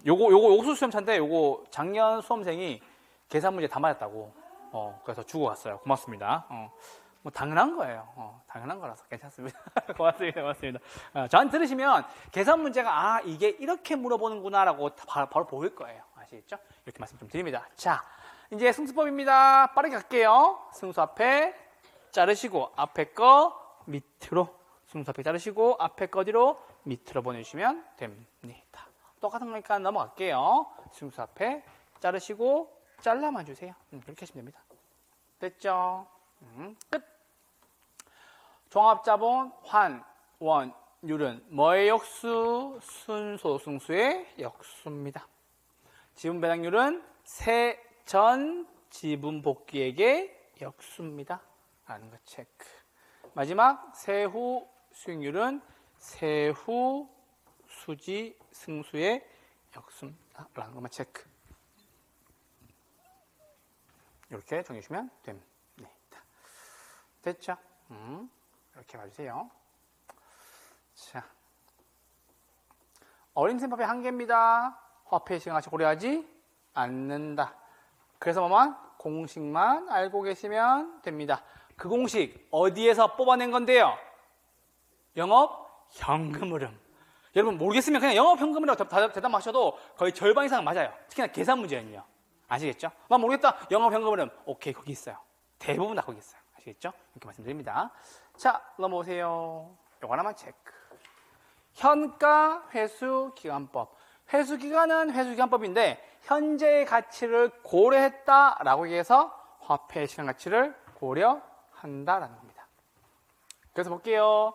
요거 옥수수 시험차인데 요거 작년 수험생이 계산 문제 다 맞았다고. 그래서 주고 갔어요. 고맙습니다. 뭐 당연한 거예요. 당연한 거라서 괜찮습니다. 고맙습니다. 고맙습니다. 저한테 들으시면 계산 문제가 이게 이렇게 물어보는구나라고 바로 보일 거예요. 아시겠죠? 이렇게 말씀 좀 드립니다. 자, 이제 승수법입니다. 빠르게 갈게요. 승수 앞에 자르시고 앞에 거 밑으로, 승수 앞에 자르시고 앞에 거 뒤로 밑으로 보내주시면 됩니다. 똑같은 거니까 넘어갈게요. 승수 앞에 자르시고 잘라만 주세요. 그렇게 하시면 됩니다. 됐죠? 끝. 종합자본, 환, 원, 율은 뭐의 역수? 순소, 승수의 역수입니다. 지분 배당률은 세전 지분 복귀액의 역수입니다. 라는 거 체크. 마지막 세후 수익률은 세후 수지 승수의 역수입니다. 라는 것만 체크. 이렇게 정해주시면 됩니다. 됐죠? 이렇게 봐주세요. 자, 어림셈법의 한계입니다. 화폐 시간같이 고려하지 않는다. 그래서 뭐만? 공식만 알고 계시면 됩니다. 그 공식 어디에서 뽑아낸 건데요? 영업 현금 흐름. 여러분 모르겠으면 그냥 영업 현금 흐름이라고 대답하셔도 거의 절반 이상 맞아요. 특히나 계산 문제는요. 아시겠죠? 난 모르겠다. 영업 현금 흐름. 오케이, 거기 있어요. 대부분 다 거기 있어요. 아시겠죠? 이렇게 말씀드립니다. 자, 넘어오세요. 요거 하나만 체크. 현가 회수 기간법. 회수 기간은 회수 기간법인데 현재의 가치를 고려했다라고 얘기해서 화폐 시간 가치를 고려한다라는 겁니다. 그래서 볼게요.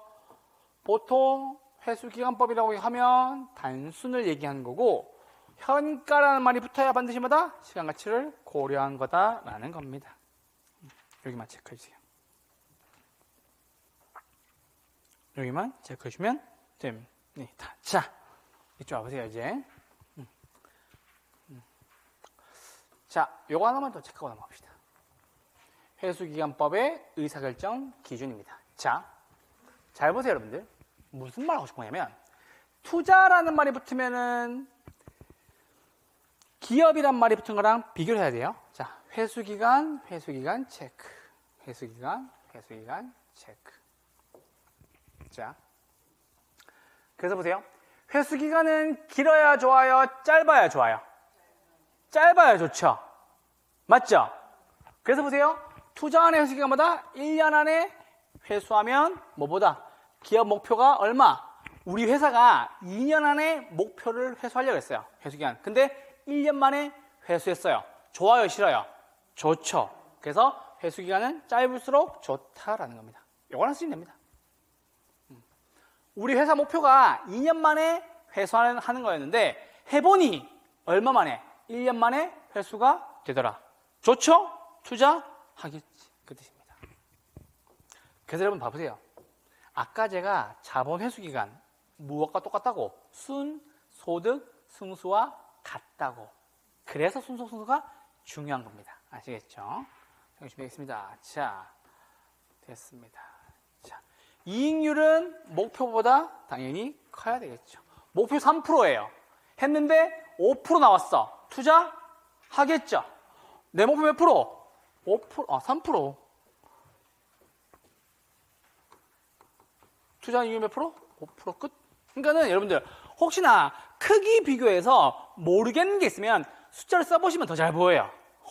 보통 회수 기간법이라고 하면 단순을 얘기하는 거고 현가라는 말이 붙어야 반드시 뭐다? 시간 가치를 고려한 거다라는 겁니다. 여기만 체크해 주세요. 여기만 체크해 주시면 됩니다. 자, 이쪽 와보세요, 이제. 자, 요거 하나만 더 체크하고 넘어갑시다. 회수기간법의 의사결정 기준입니다. 자, 잘 보세요, 여러분들. 무슨 말 하고 싶은 거냐면, 투자라는 말이 붙으면은 기업이란 말이 붙은 거랑 비교를 해야 돼요. 자, 회수기간 체크. 회수기간 체크. 자, 그래서 보세요. 회수기간은 길어야 좋아요? 짧아야 좋아요? 짧아야 좋죠. 맞죠? 그래서 보세요. 투자안의 회수기간마다 1년 안에 회수하면 뭐보다? 기업 목표가 얼마? 우리 회사가 2년 안에 목표를 회수하려고 했어요. 회수기간. 근데 1년 만에 회수했어요. 좋아요, 싫어요? 좋죠. 그래서 회수기간은 짧을수록 좋다라는 겁니다. 이거는 쓰시면 됩니다. 우리 회사 목표가 2년 만에 회수하는 거였는데 해보니 얼마 만에? 1년 만에 회수가 되더라. 좋죠? 투자하겠지. 그 뜻입니다. 그래서 여러분 봐보세요. 아까 제가 자본 회수기간 무엇과 똑같다고? 순, 소득, 승수와 같다고. 그래서 순서 순수가 중요한 겁니다. 아시겠죠? 준비하겠습니다. 자, 됐습니다. 자, 이익률은 목표보다 당연히 커야 되겠죠. 목표 3%예요. 했는데 5% 나왔어. 투자하겠죠. 내 목표 몇 프로? 5%, 3%. 투자 이익률 몇 프로? 5% 끝. 그러니까는 여러분들 혹시나 크기 비교해서 모르겠는 게 있으면 숫자를 써보시면 더 잘 보여요.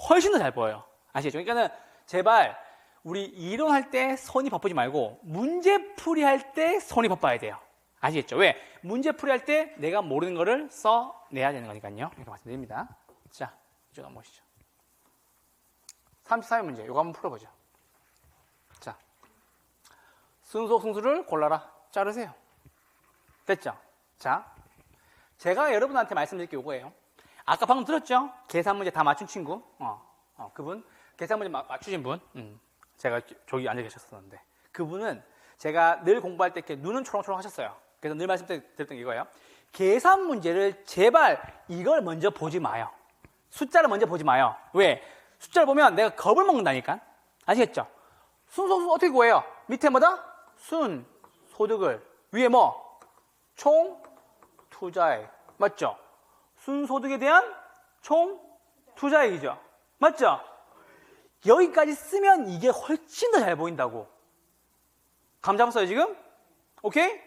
훨씬 더 잘 보여요. 아시겠죠? 그러니까는 제발 우리 이론할 때 손이 바쁘지 말고 문제풀이 할 때 손이 바빠야 돼요. 아시겠죠? 왜? 문제풀이 할 때 내가 모르는 거를 써내야 되는 거니까요. 이렇게 말씀드립니다. 자, 이쪽 한번 보시죠. 34회 문제. 이거 한번 풀어보죠. 자, 순서 승수를 골라라. 자르세요. 됐죠? 자, 제가 여러분한테 말씀드릴 게 이거예요. 아까 방금 들었죠? 계산 문제 다 맞춘 친구. 그분. 계산 문제 맞추신 분. 제가 저기 앉아 계셨었는데. 그분은 제가 늘 공부할 때 이렇게 눈은 초롱초롱 하셨어요. 그래서 늘 말씀드렸던 게 이거예요. 계산 문제를 제발 이걸 먼저 보지 마요. 숫자를 먼저 보지 마요. 왜? 숫자를 보면 내가 겁을 먹는다니까. 아시겠죠? 순서 어떻게 구해요? 밑에 뭐다? 순, 소득을. 위에 뭐? 총, 투자액. 맞죠? 순소득에 대한 총 투자액이죠. 맞죠? 여기까지 쓰면 이게 훨씬 더 잘 보인다고. 감 잡았어요, 지금? 오케이?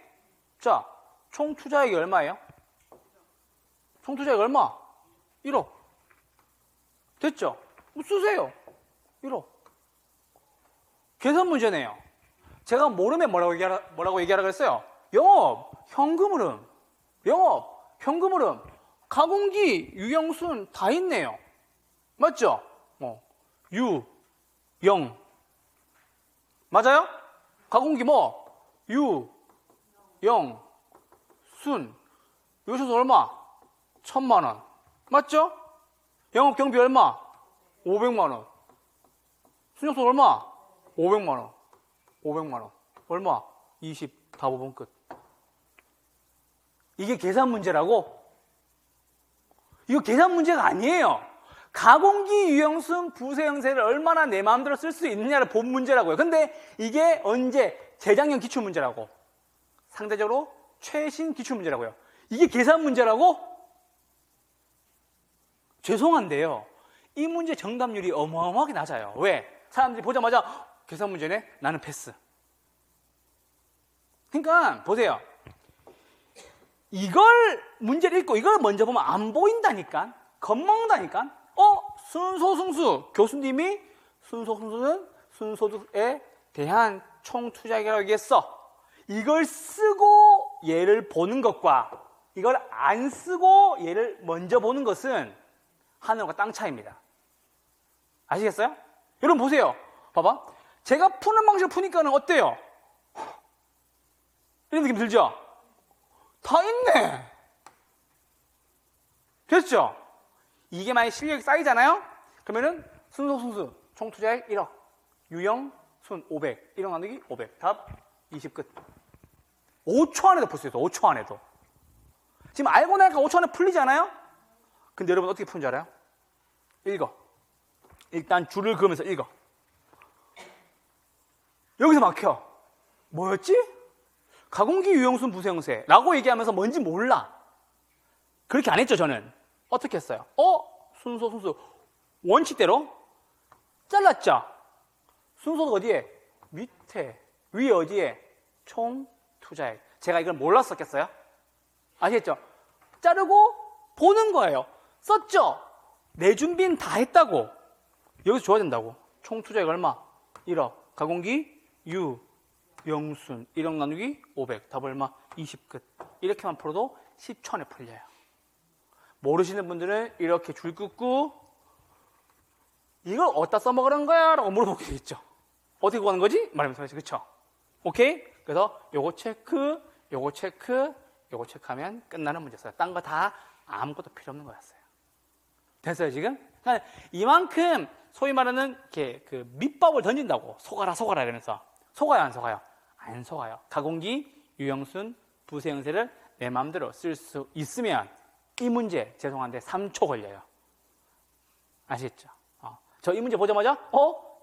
자, 총 투자액이 얼마예요? 총 투자액 얼마? 1억. 됐죠? 뭐 쓰세요. 1억. 계산 문제네요. 제가 모르면 뭐라고 얘기하라 그랬어요? 영업, 현금 흐름. 영업, 현금 흐름. 가공기, 유형순 다 있네요. 맞죠? 유, 영. 맞아요? 가공기 유, 영, 순. 요소수 얼마? 1,000만 원. 맞죠? 영업 경비 얼마? 500만 원. 순요소 얼마? 500만 원. 500만 원. 얼마? 20. 다 5번 끝. 이게 계산 문제라고? 이거 계산 문제가 아니에요. 가공기 유형순 부세 형세를 얼마나 내 마음대로 쓸 수 있느냐를 본 문제라고요. 근데 이게 언제? 재작년 기출 문제라고. 상대적으로 최신 기출 문제라고요. 이게 계산 문제라고? 죄송한데요. 이 문제 정답률이 어마어마하게 낮아요. 왜? 사람들이 보자마자 계산 문제네? 나는 패스. 그러니까 보세요. 이걸 문제를 읽고 이걸 먼저 보면 안 보인다니까. 겁먹는다니까. 순소승수. 교수님이 순소승수는 순소득에 대한 총투자액이라고 얘기했어. 이걸 쓰고 얘를 보는 것과 이걸 안 쓰고 얘를 먼저 보는 것은 하늘과 땅 차이입니다. 아시겠어요? 여러분 보세요. 봐봐. 제가 푸는 방식을 푸니까는 어때요? 이런 느낌 들죠? 다 있네. 됐죠? 이게 만약 실력이 쌓이잖아요? 그러면은 순소승수 총투자액 1억, 유형 순 500, 1억 나누기 500. 답 20 끝. 5초 안에도 풀 수 있어. 5초 안에도. 지금 알고 나니까 5초 안에 풀리잖아요? 근데 여러분 어떻게 푸는지 알아요? 읽어. 일단 줄을 그으면서 읽어. 여기서 막혀. 뭐였지? 가공기 유형순 부세형세라고 얘기하면서 뭔지 몰라. 그렇게 안 했죠, 저는. 어떻게 했어요? 순소. 원칙대로 잘랐죠? 순소가 어디에? 밑에. 위에 어디에? 총 투자액. 제가 이걸 몰랐었겠어요? 아시겠죠? 자르고 보는 거예요. 썼죠? 내 준비는 다 했다고. 여기서 줘야 된다고. 총 투자액 얼마? 1억. 가공기 유. 영순 1억 나누기 500. 답 얼마? 20 끝. 이렇게만 풀어도 10초 안에 풀려요. 모르시는 분들은 이렇게 줄 긋고 이걸 어디다 써먹으라는 거야? 라고 물어보겠죠. 어떻게 구하는 거지? 말하면서 하죠. 그쵸? 오케이? 그래서 요거 체크, 요거 체크, 요거 체크하면 끝나는 문제였어요. 딴 거 다 아무것도 필요 없는 거였어요. 됐어요, 지금? 그러니까 이만큼 소위 말하는 이렇게 그 밑밥을 던진다고. 속아라 이러면서. 속아요, 안 속아요? 안 속아요. 가공기, 유형순, 부세형세를 내 마음대로 쓸 수 있으면 이 문제, 죄송한데 3초 걸려요. 아시겠죠? 저 이 문제 보자마자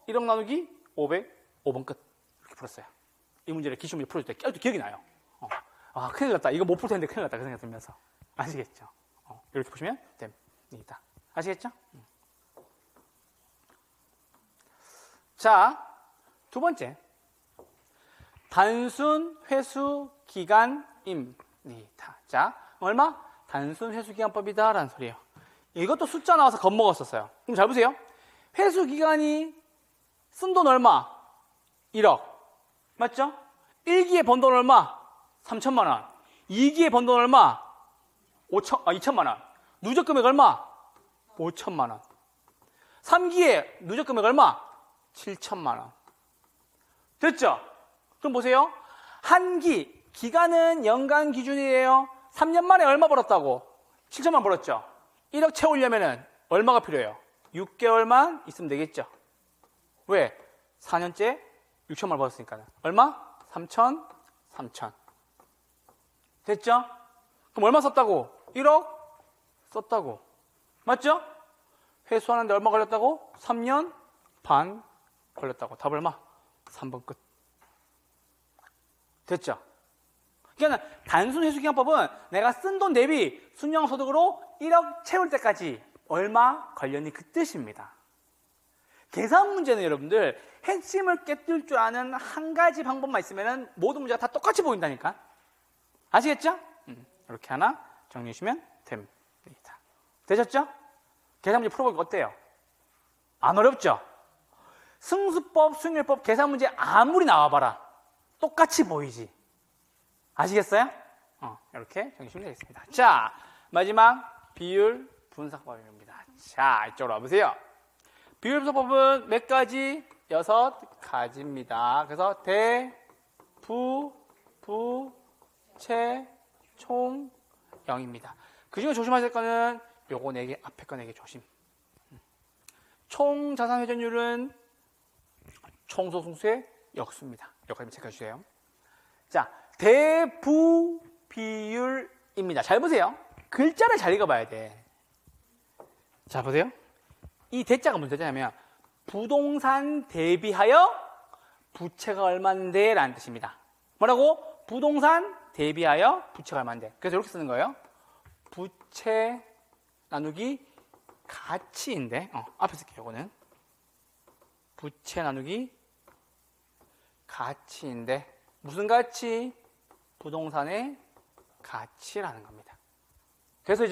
1억 나누기 500, 5번 끝. 이렇게 풀었어요. 이 문제를 기출문제 풀어줄 때 기억이 나요. 큰일 났다. 이거 못 풀 텐데 큰일 났다. 그 생각 들면서. 아시겠죠? 이렇게 보시면 됩니다. 아시겠죠? 자, 두 번째. 단순 회수 기간입니다. 자, 얼마? 단순 회수 기간법이다 라는 소리예요. 이것도 숫자 나와서 겁먹었었어요. 그럼 잘 보세요. 회수 기간이 쓴 돈 얼마? 1억. 맞죠? 1기에 번 돈 얼마? 3천만 원. 2기에 번 돈 얼마? 2천만 원. 누적 금액 얼마? 5천만 원. 3기에 누적 금액 얼마? 7천만 원. 됐죠? 그럼 보세요. 한 기, 기간은 연간 기준이에요. 3년 만에 얼마 벌었다고? 7천만 원 벌었죠? 1억 채우려면은 얼마가 필요해요? 6개월만 있으면 되겠죠? 왜? 4년째 6천만 원 벌었으니까. 얼마? 3천. 됐죠? 그럼 얼마 썼다고? 1억 썼다고. 맞죠? 회수하는데 얼마 걸렸다고? 3년 반 걸렸다고. 답 얼마? 3번 끝. 됐죠? 그러니까 단순 회수기간법은 내가 쓴 돈 대비 순영소득으로 1억 채울 때까지 얼마 걸렸니 그 뜻입니다. 계산 문제는 여러분들 핵심을 깨뜨릴 줄 아는 한 가지 방법만 있으면 모든 문제가 다 똑같이 보인다니까. 아시겠죠? 이렇게 하나 정리해 주시면 됩니다. 되셨죠? 계산 문제 풀어보기 어때요? 안 어렵죠? 승수법, 수익률법, 계산 문제 아무리 나와봐라 똑같이 보이지. 아시겠어요? 이렇게 정리해 주시면 되겠습니다. 자, 마지막 비율 분석법입니다. 자, 이쪽으로 와보세요. 비율 분석법은 몇 가지? 6가지입니다. 그래서 대, 부, 채, 총, 0입니다. 그 중에 조심하실 거는 요거 4개, 앞에 거 4개 조심. 총 자산 회전율은 총소승수의 역수입니다. 여기까지 체크해주세요. 자, 대부 비율입니다. 잘 보세요. 글자를 잘 읽어봐야 돼. 자, 보세요. 이 대자가 무슨 대자냐면 부동산 대비하여 부채가 얼마인데 라는 뜻입니다. 뭐라고? 부동산 대비하여 부채가 얼마인데. 그래서 이렇게 쓰는 거예요. 부채 나누기 가치인데 앞에 쓸게요. 이거는 부채 나누기 가치인데 무슨 가치? 부동산의 가치라는 겁니다. 그래서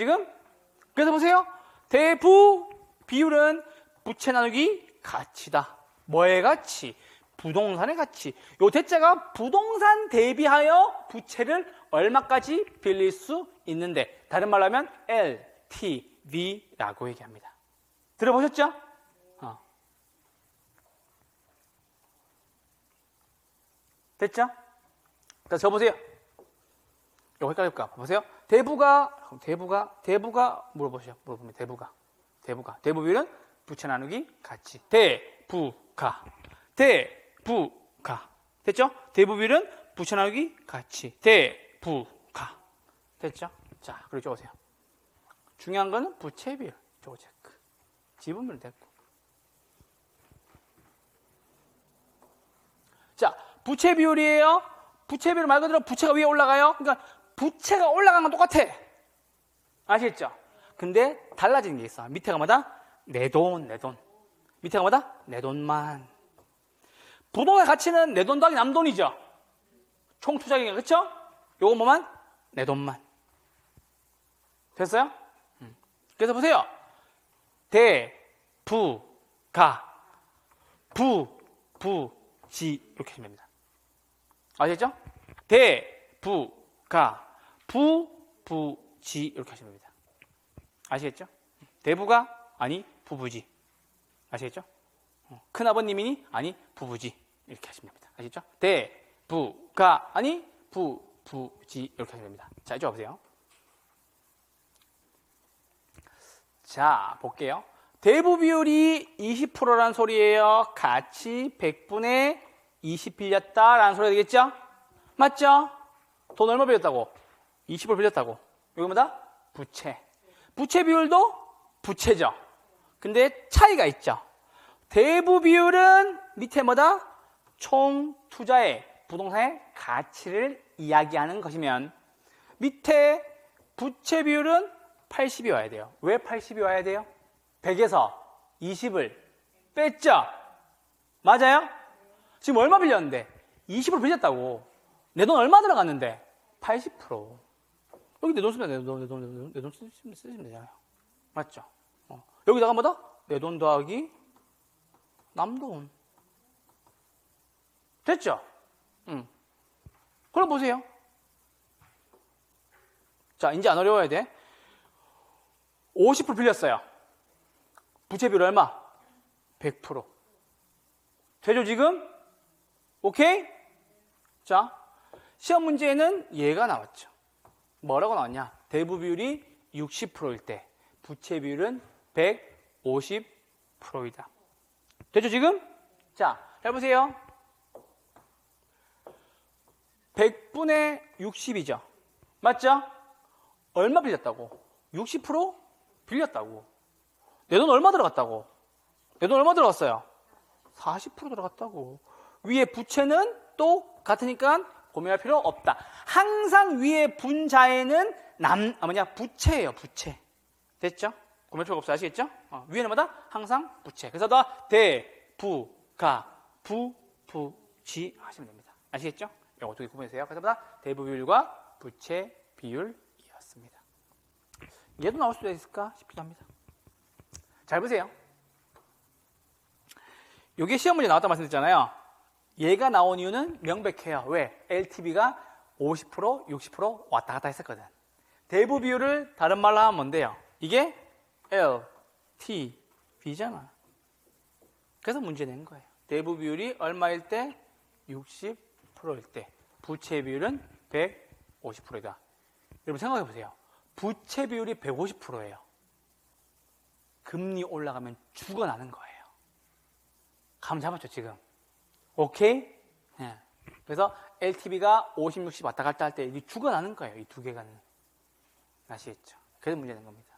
보세요. 대부 비율은 부채 나누기 가치다. 뭐의 가치? 부동산의 가치. 요 대자가 부동산 대비하여 부채를 얼마까지 빌릴 수 있는데, 다른 말로 하면 LTV라고 얘기합니다. 들어보셨죠? 됐죠? 자, 저 보세요. 이거 헷갈릴까? 보세요. 대부가 물어봅니다. 대부 비율은 부채 나누기 가치. 대부가. 됐죠? 대부 비율은 부채 나누기 가치. 대부가. 됐죠? 자, 그리고 적으세요. 중요한 거는 부채 비율. 저거 체크. 지분 비율 됐고. 자, 부채 비율이에요. 부채 비율 말 그대로 부채가 위에 올라가요. 그러니까 부채가 올라간 건 똑같아. 아시겠죠? 근데 달라지는 게 있어. 밑에가 뭐다? 내 돈. 밑에가 뭐다? 내 돈만. 부동의 가치는 내 돈 더하기 남 돈이죠. 총 투자액이, 그렇죠? 요거 뭐만? 내 돈만. 됐어요? 그래서 보세요. 지 이렇게 하시면 됩니다. 아시겠죠? 지 이렇게 하시면 됩니다. 아시겠죠? 대부가 아니 부부지. 아시겠죠? 큰아버님이니 아니 부부지. 이렇게 하시면 됩니다. 아시겠죠? 대부가 아니 부부지 이렇게 하시면 됩니다. 자, 이쪽 와보세요. 자, 볼게요. 대부 비율이 20%라는 소리예요. 가치 100분의 20 빌렸다라는 소리가 되겠죠? 맞죠? 돈 얼마 빌렸다고? 20을 빌렸다고. 이거 뭐다? 부채. 부채 비율도 부채죠. 근데 차이가 있죠. 대부 비율은 밑에 뭐다? 총 투자의 부동산의 가치를 이야기하는 것이면 밑에 부채 비율은 80이 와야 돼요. 왜 80이 와야 돼요? 100에서 20을 뺐죠? 맞아요? 지금 얼마 빌렸는데? 20% 빌렸다고. 내 돈 얼마 들어갔는데? 80%. 여기 내 돈 쓰면 내 돈 쓰시면 되잖아요. 맞죠? 여기다가 뭐다? 내 돈 더하기 남 돈. 됐죠? 그럼 보세요. 자, 이제 안 어려워야 돼. 50% 빌렸어요. 부채 비율 얼마? 100%. 되죠, 지금? 오케이? 자, 시험 문제에는 얘가 나왔죠. 뭐라고 나왔냐? 대부 비율이 60%일 때 부채 비율은 150%이다. 되죠, 지금? 자, 해보세요. 100분의 60이죠. 맞죠? 얼마 빌렸다고? 60% 빌렸다고. 내 돈 얼마 들어갔다고? 내 돈 얼마 들어갔어요? 40% 들어갔다고. 위에 부채는 또 같으니까 고민할 필요 없다. 항상 위에 분자에는 부채예요. 부채. 됐죠? 고민할 필요 없어. 아시겠죠? 위에는 뭐다? 항상 부채. 그래서 다 대, 부, 가, 부, 지 하시면 됩니다. 아시겠죠? 이거 어떻게 구분하세요? 그래서 뭐다? 대부 비율과 부채 비율이었습니다. 얘도 나올 수도 있을까 싶기도 합니다. 잘 보세요. 이게 시험 문제 나왔다 말씀드렸잖아요. 얘가 나온 이유는 명백해요. 왜? LTV가 50%, 60% 왔다 갔다 했었거든. 대부 비율을 다른 말로 하면 뭔데요? 이게 LTV잖아. 그래서 문제 낸 거예요. 대부 비율이 얼마일 때? 60%일 때. 부채 비율은 150%이다. 여러분 생각해 보세요. 부채 비율이 150%예요. 금리 올라가면 죽어나는 거예요. 감 잡았죠, 지금? 오케이? 네. 그래서 LTV가 50, 60 왔다 갔다 할 때 이게 죽어나는 거예요. 이 두 개가는. 아시겠죠? 그래서 문제 낸 겁니다.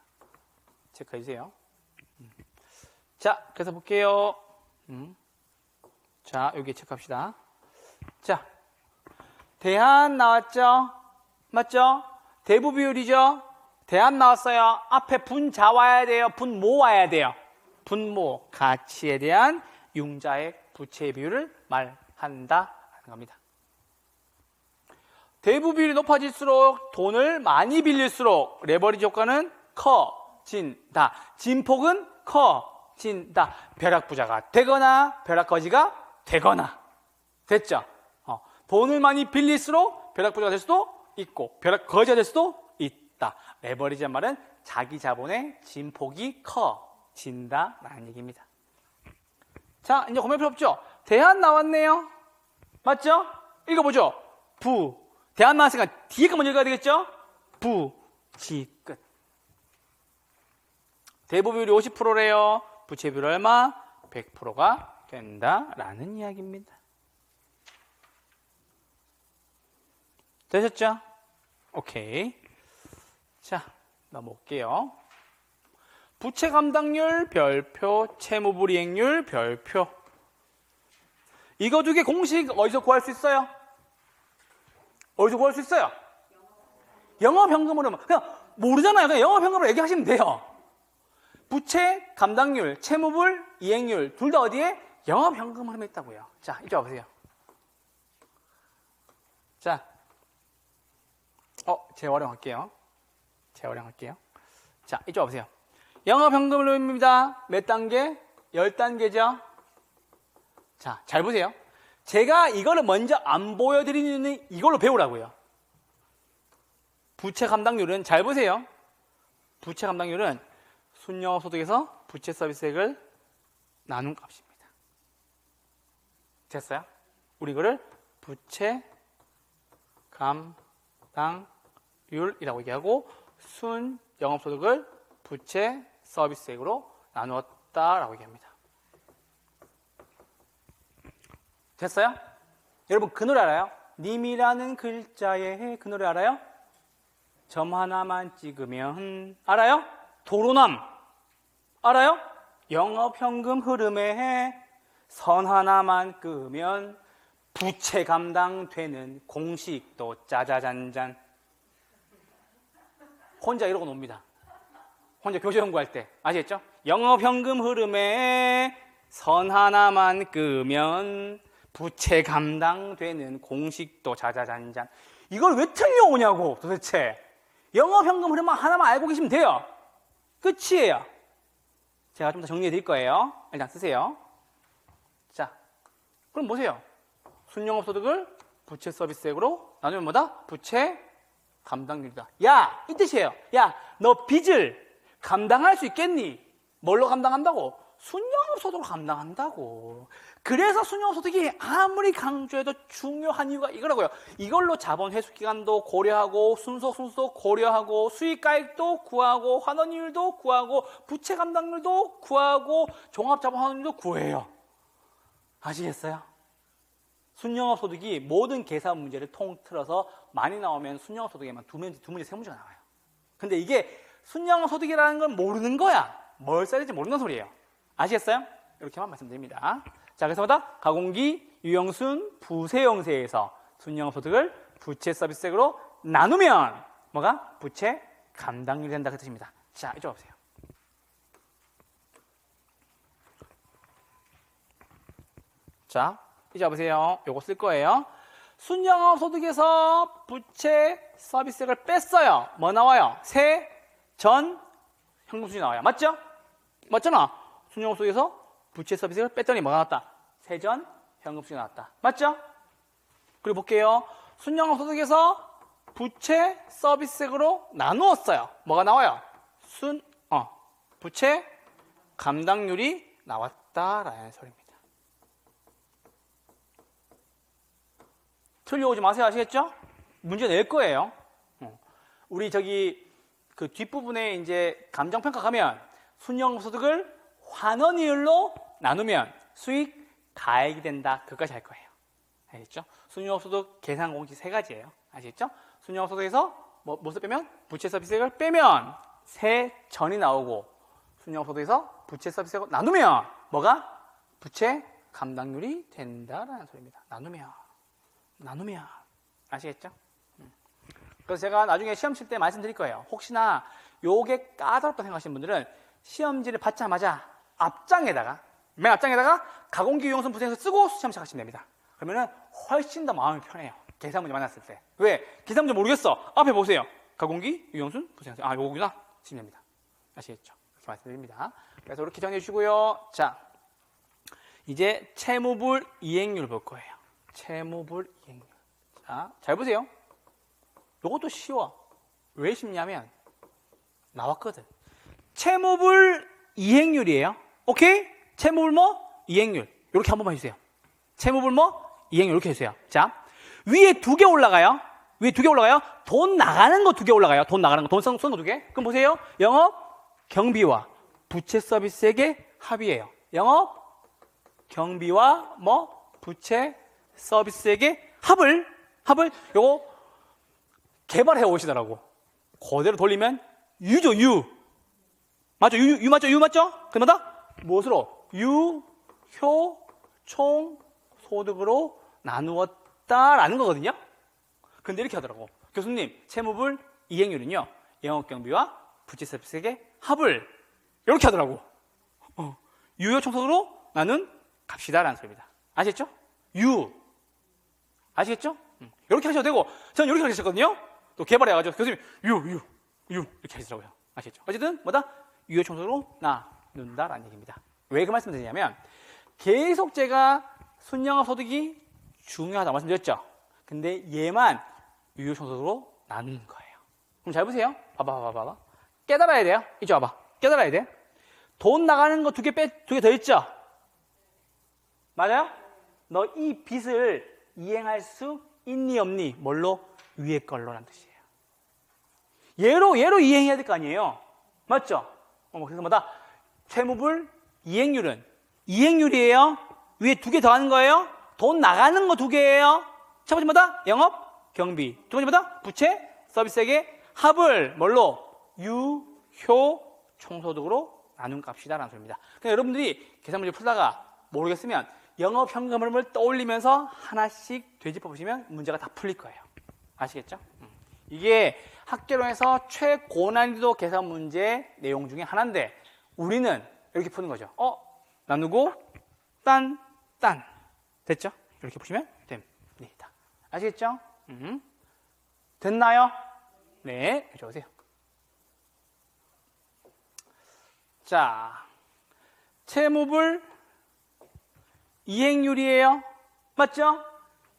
체크해 주세요. 자, 그래서 볼게요. 자, 여기 체크합시다. 자, 대한 나왔죠? 맞죠? 대부 비율이죠? 대한 나왔어요. 앞에 분자 와야 돼요. 분모 와야 돼요. 분모, 가치에 대한 융자의 부채 비율을 말한다 하는 겁니다. 대부 비율이 높아질수록 돈을 많이 빌릴수록 레버리지 효과는 커진다. 진폭은 커진다. 벼락부자가 되거나 벼락거지가 되거나. 됐죠? 돈을 많이 빌릴수록 벼락부자가 될 수도 있고 벼락거지가 될 수도 있다. 레버리지란 말은 자기 자본의 진폭이 커진다라는 얘기입니다. 자, 이제 고민할 필요 없죠? 대한 나왔네요. 맞죠? 읽어보죠. 부. 대한 나왔으니까 뒤에 거 먼저 읽어야 되겠죠? 부, 지, 끝. 대부 비율이 50%래요. 부채 비율 얼마? 100%가 된다라는 이야기입니다. 되셨죠? 오케이. 자, 넘어올게요. 부채 감당률 별표, 채무불이행률 별표. 이거 두 개 공식 어디서 구할 수 있어요? 어디서 구할 수 있어요? 영업현금으로. 그냥 모르잖아요. 그냥 영업현금으로 얘기하시면 돼요. 부채 감당률, 채무불, 이행률 둘 다 어디에? 영업현금 흐름에 있다고요. 자, 이쪽 와보세요. 자, 재활용할게요. 자, 이쪽 와보세요. 영업현금 흐름입니다. 몇 단계? 10단계죠? 자, 잘 보세요. 제가 이거를 먼저 안 보여드리는 이유는 이걸로 배우라고요. 부채 감당률은, 잘 보세요. 부채 감당률은 순영업소득에서 부채 서비스액을 나눈 값입니다. 됐어요? 우리 이거를 부채 감당률이라고 얘기하고 순영업소득을 부채 서비스액으로 나누었다라고 얘기합니다. 됐어요? 여러분 그 노래 알아요? 님이라는 글자에 그 노래 알아요? 점 하나만 찍으면 알아요? 도로남 알아요? 영업현금 흐름에 선 하나만 끄면 부채 감당되는 공식도 짜자잔잔. 혼자 이러고 놉니다. 혼자 교재 연구할 때. 아시겠죠? 영업현금 흐름에 선 하나만 끄면 부채 감당되는 공식도 자자잔잔. 이걸 왜 틀려오냐고 도대체. 영업현금 흐름만 하나만 알고 계시면 돼요. 끝이에요. 제가 좀 더 정리해 드릴 거예요. 일단 쓰세요. 자, 그럼 보세요. 순영업소득을 부채 서비스액으로 나누면 뭐다? 부채 감당률이다. 야, 이 뜻이에요. 야, 너 빚을 감당할 수 있겠니? 뭘로 감당한다고? 순영업소득으로 감당한다고. 그래서 순영업소득이 아무리 강조해도 중요한 이유가 이거라고요. 이걸로 자본 회수기간도 고려하고 순서도 고려하고 수익가액도 구하고 환원이율도 구하고 부채 감당률도 구하고 종합자본 환원율도 구해요. 아시겠어요? 순영업소득이 모든 계산 문제를 통틀어서 많이 나오면 순영업소득에만 두 문제, 세 문제가 나와요. 근데 이게 순영업소득이라는 건 모르는 거야. 뭘 써야 될지 모르는 소리예요. 아시겠어요? 이렇게만 말씀드립니다. 자, 그래서 가공기, 유형순, 부세형세에서 순영업소득을 부채 서비스액으로 나누면 뭐가? 부채 감당률이 된다 그 뜻입니다. 자, 이쪽 보세요. 자, 이제 보세요. 요거 쓸 거예요. 순영업소득에서 부채 서비스액을 뺐어요. 뭐 나와요? 세, 전, 현금수지 나와요. 맞죠? 맞잖아. 순영업소득에서 부채 서비스액을 뺐더니 뭐가 나왔다? 세전, 현금수지 나왔다. 맞죠? 그리고 볼게요. 순영업소득에서 부채 서비스액으로 나누었어요. 뭐가 나와요? 부채 감당률이 나왔다라는 소리입니다. 틀려오지 마세요. 아시겠죠? 문제 낼 거예요. 우리 그 뒷부분에 이제 감정평가 가면 순영업소득을 환원이율로 나누면 수익 가액이 된다. 그것까지 할 거예요. 알겠죠? 순영업소득 계산 공식 세 가지예요. 아시겠죠? 순영업소득에서 무엇을 빼면? 부채 서비스액을 빼면 세전이 나오고 순영업소득에서 부채 서비스액을 나누면 뭐가? 부채 감당률이 된다라는 소리입니다. 나누면 아시겠죠? 그래서 제가 나중에 시험 칠 때 말씀드릴 거예요. 혹시나 요게 까다롭다 생각하시는 분들은 시험지를 받자마자 맨 앞장에다가 가공기 유형선 부생해서 쓰고 시험 시작하시면 됩니다. 그러면은 훨씬 더 마음이 편해요. 계산 문제 만났을 때. 왜? 계산 문제 모르겠어. 앞에 보세요. 가공기 유형순 부생해서 요거구나. 시면 됩니다. 아시겠죠? 이렇게 말씀드립니다. 그래서 이렇게 정해 주시고요. 자, 이제 채무불 이행률 볼 거예요. 채무불 이행률. 자, 잘 보세요. 요것도 쉬워. 왜 쉽냐면 나왔거든. 채무불 이행률이에요. 오케이? 채무불 이행률. 이렇게 한 번만 해주세요. 채무불 이행률 이렇게 해주세요. 자, 위에 2개 올라가요. 돈 나가는 거 2개 올라가요. 돈 쓰는 거 2개. 그럼 보세요. 영업 경비와 부채 서비스액의 합이에요. 영업 경비와 부채 서비스액의 합을 요거 개발해 오시더라고. 그대로 돌리면 유죠, 유. 맞죠? 유 맞죠? 그마다 무엇으로? 유, 효, 총, 소득으로 나누었다라는 거거든요. 근데 이렇게 하더라고. 교수님, 채무불 이행률은요, 영업경비와 부채 서비스액의 합을 이렇게 하더라고. 유효 총소득으로 나눈 값이다라는 소리입니다. 아시겠죠? 유. 아시겠죠? 이렇게 하셔도 되고, 저는 이렇게 하셨거든요. 또 개발해가지고 교수님, 유 이렇게 하시더라고요. 아시겠죠? 어쨌든 유효 총소득으로 나눈다라는 얘기입니다. 왜 그 말씀을 드리냐면 계속 제가 순영업소득이 중요하다고 말씀드렸죠. 근데 얘만 유효 총소득으로 나누는 거예요. 그럼 잘 보세요. 봐봐. 깨달아야 돼요. 이쪽 와봐. 깨달아야 돼. 돈 나가는 거 2개 더 있죠? 맞아요? 너 이 빚을 이행할 수 있니 없니? 뭘로? 위에 걸로란 뜻이에요. 얘로 이행해야 될 거 아니에요. 맞죠? 그래서 채무불 이행률은 이행률이에요. 위에 2개 더하는 거예요. 돈 나가는 거 2개예요. 첫 번째마다 영업 경비, 두 번째마다 부채 서비스액의 합을 뭘로? 유, 효, 총소득으로 나눈 값이다라는 소리입니다. 그러니까 여러분들이 계산 문제 풀다가 모르겠으면 영업 현금 흐름을 떠올리면서 하나씩 되짚어 보시면 문제가 다 풀릴 거예요. 아시겠죠? 이게 학개론에서 최고난이도 계산 문제 내용 중에 하나인데 우리는 이렇게 푸는 거죠. 나누고 딴 됐죠? 이렇게 보시면 됩니다. 아시겠죠? 됐나요? 네, 이쪽 오세요. 자, 채무불 이행률이에요. 맞죠?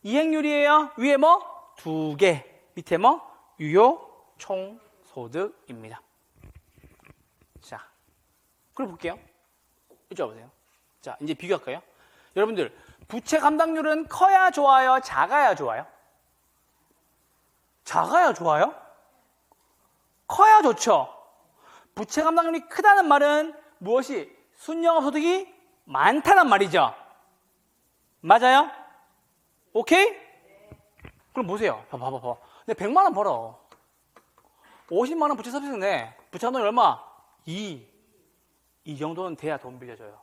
이행률이에요. 위에 2개, 밑에 유효 총소득입니다. 자, 그럼 볼게요. 이쪽 보세요. 자, 이제 비교할까요? 여러분들, 부채 감당률은 커야 좋아요? 작아야 좋아요? 작아야 좋아요? 커야 좋죠. 부채 감당률이 크다는 말은 무엇이? 순영업소득이 많다는 말이죠. 맞아요? 오케이? 그럼 보세요. 봐봐. 근데 100만 원 벌어. 50만 원 부채 서비스 내. 부채 감당률 얼마? 2. 이 정도는 돼야 돈 빌려줘요.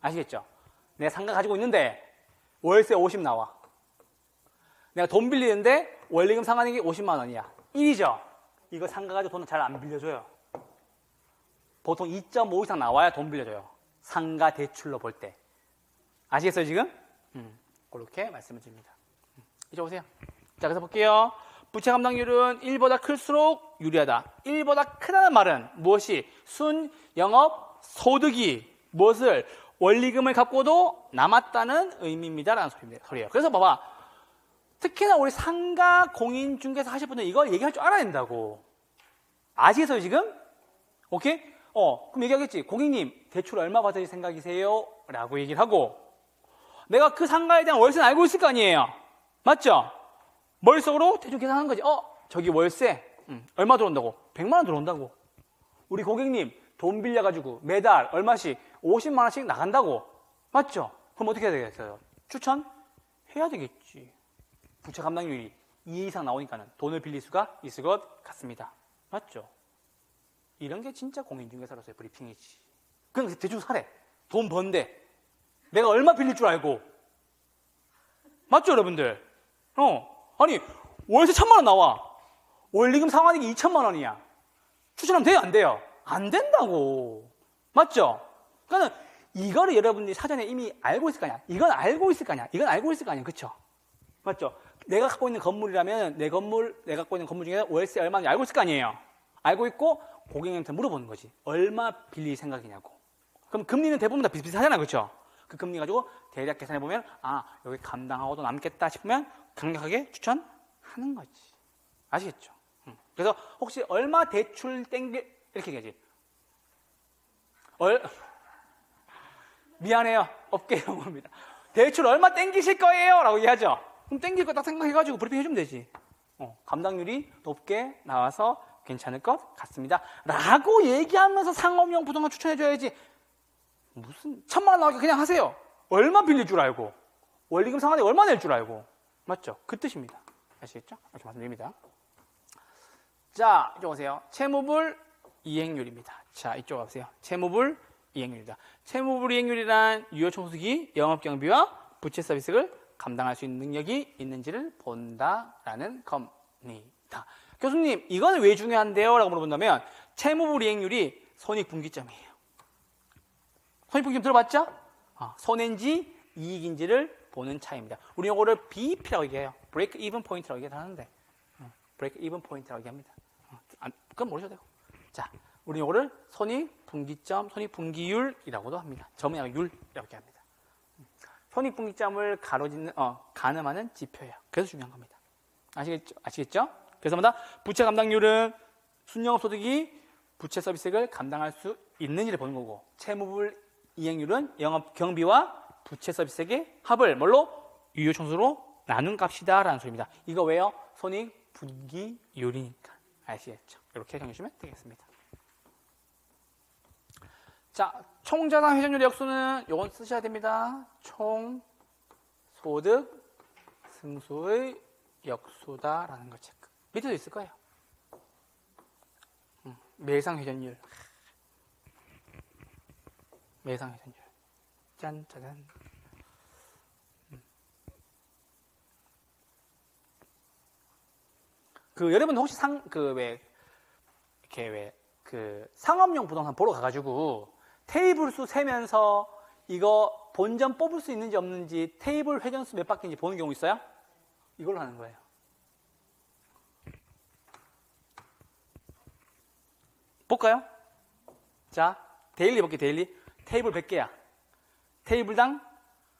아시겠죠? 내가 상가 가지고 있는데 월세 50 나와. 내가 돈 빌리는데 원리금 상환액이 50만 원이야. 1이죠. 이거 상가 가지고 돈을 잘 안 빌려줘요. 보통 2.5 이상 나와야 돈 빌려줘요. 상가 대출로 볼 때. 아시겠어요, 지금? 그렇게 말씀을 드립니다. 이제 오세요. 자, 그래서 볼게요. 부채 감당률은 1보다 클수록 유리하다. 1보다 크다는 말은 무엇이? 순 영업 소득이 무엇을? 원리금을 갚고도 남았다는 의미입니다라는 소리예요. 그래서 봐봐. 특히나 우리 상가 공인중개사 하실 분들 이걸 얘기할 줄 알아야 된다고. 아시겠어요, 지금? 오케이? 그럼 얘기하겠지. 고객님, 대출 얼마 받을 생각이세요? 라고 얘기를 하고, 내가 그 상가에 대한 월세는 알고 있을 거 아니에요? 맞죠? 머릿속으로 대충 계산하는 거지. 저기 월세, 얼마 들어온다고? 100만 원 들어온다고. 우리 고객님, 돈 빌려가지고 매달 얼마씩 50만 원씩 나간다고. 맞죠? 그럼 어떻게 해야 되겠어요? 추천해야 되겠지. 부채 감당률이 2 이상 나오니까는 돈을 빌릴 수가 있을 것 같습니다. 맞죠? 이런 게 진짜 공인중개사로서의 브리핑이지. 그냥 대충 사래. 돈 번데. 내가 얼마 빌릴 줄 알고. 맞죠, 여러분들? 아니, 월세 1,000만 원 나와. 원리금 상환액이 2,000만 원이야. 추천하면 돼요, 안 돼요? 안 된다고. 맞죠? 그러니까 이거를 여러분들이 사전에 이미 알고 있을 거 아니야. 이건 알고 있을 거 아니야. 이건 알고 있을 거 아니야. 그쵸? 맞죠? 내가 갖고 있는 건물이라면 내가 갖고 있는 건물 중에 월세 얼마인지 알고 있을 거 아니에요. 알고 있고 고객님한테 물어보는 거지. 얼마 빌릴 생각이냐고. 그럼 금리는 대부분 다 비슷비슷하잖아. 그렇죠? 그 금리 가지고 대략 계산해 보면 여기 감당하고도 남겠다 싶으면 강력하게 추천하는 거지. 아시겠죠? 그래서 혹시 얼마 대출 땡길 이렇게 얘기하지. 미안해요. 업계 용어입니다. 대출 얼마 땡기실 거예요? 라고 얘기하죠. 그럼 땡길 거 딱 생각해가지고 브리핑 해주면 되지. 감당률이 높게 나와서 괜찮을 것 같습니다. 라고 얘기하면서 상업용 부동산 추천해줘야지. 무슨 1,000만 원 나오니까 그냥 하세요. 얼마 빌릴 줄 알고. 원리금 상환액 얼마 낼 줄 알고. 맞죠? 그 뜻입니다. 아시겠죠? 이렇게 말씀드립니다. 자, 이쪽 오세요. 채무불 이행률입니다. 자, 이쪽 와보세요. 채무불 이행률입니다. 채무불 이행률이란 유효청소기 영업경비와 부채 서비스를 감당할 수 있는 능력이 있는지를 본다라는 겁니다. 교수님, 이건 왜 중요한데요? 라고 물어본다면 채무불 이행률이 손익분기점이에요. 손익분기점 들어봤죠? 손해인지 이익인지를 보는 차이입니다. 우리 이거를 BEP라고 얘기해요. Break Even Point라고 얘기하는데 Break Even Point라고 얘기합니다. 그건 모르셔도 되고. 자, 우리 이거를 손익분기점, 손익분기율이라고도 합니다. 점이 아니라 율이라고 얘기합니다. 손익분기점을 가늠하는 지표예요. 그래서 중요한 겁니다. 아시겠죠? 그래서 뭐다? 부채 감당률은 순영업소득이 부채 서비스를 감당할 수 있는지를 보는 거고, 채무불 이행률은 영업 경비와 부채 서비스의 합을 뭘로? 유효청소로 나눈 값이다라는 소리입니다. 이거 왜요? 손익분기율이니까. 아시겠죠? 이렇게 정해주시면 되겠습니다. 자, 총자산 회전율의 역수는 이건 쓰셔야 됩니다. 총소득 승수의 역수다라는 걸 체크. 밑에도 있을 거예요. 매상 회전율. 매상 회전율. 짠, 짜잔. 여러분 혹시 상업용 부동산 보러 가가지고 테이블 수 세면서 이거 본전 뽑을 수 있는지 없는지 테이블 회전수 몇 바퀴인지 보는 경우 있어요? 이걸로 하는 거예요. 볼까요? 자, 데일리 볼게요. 데일리. 테이블 100개야. 테이블당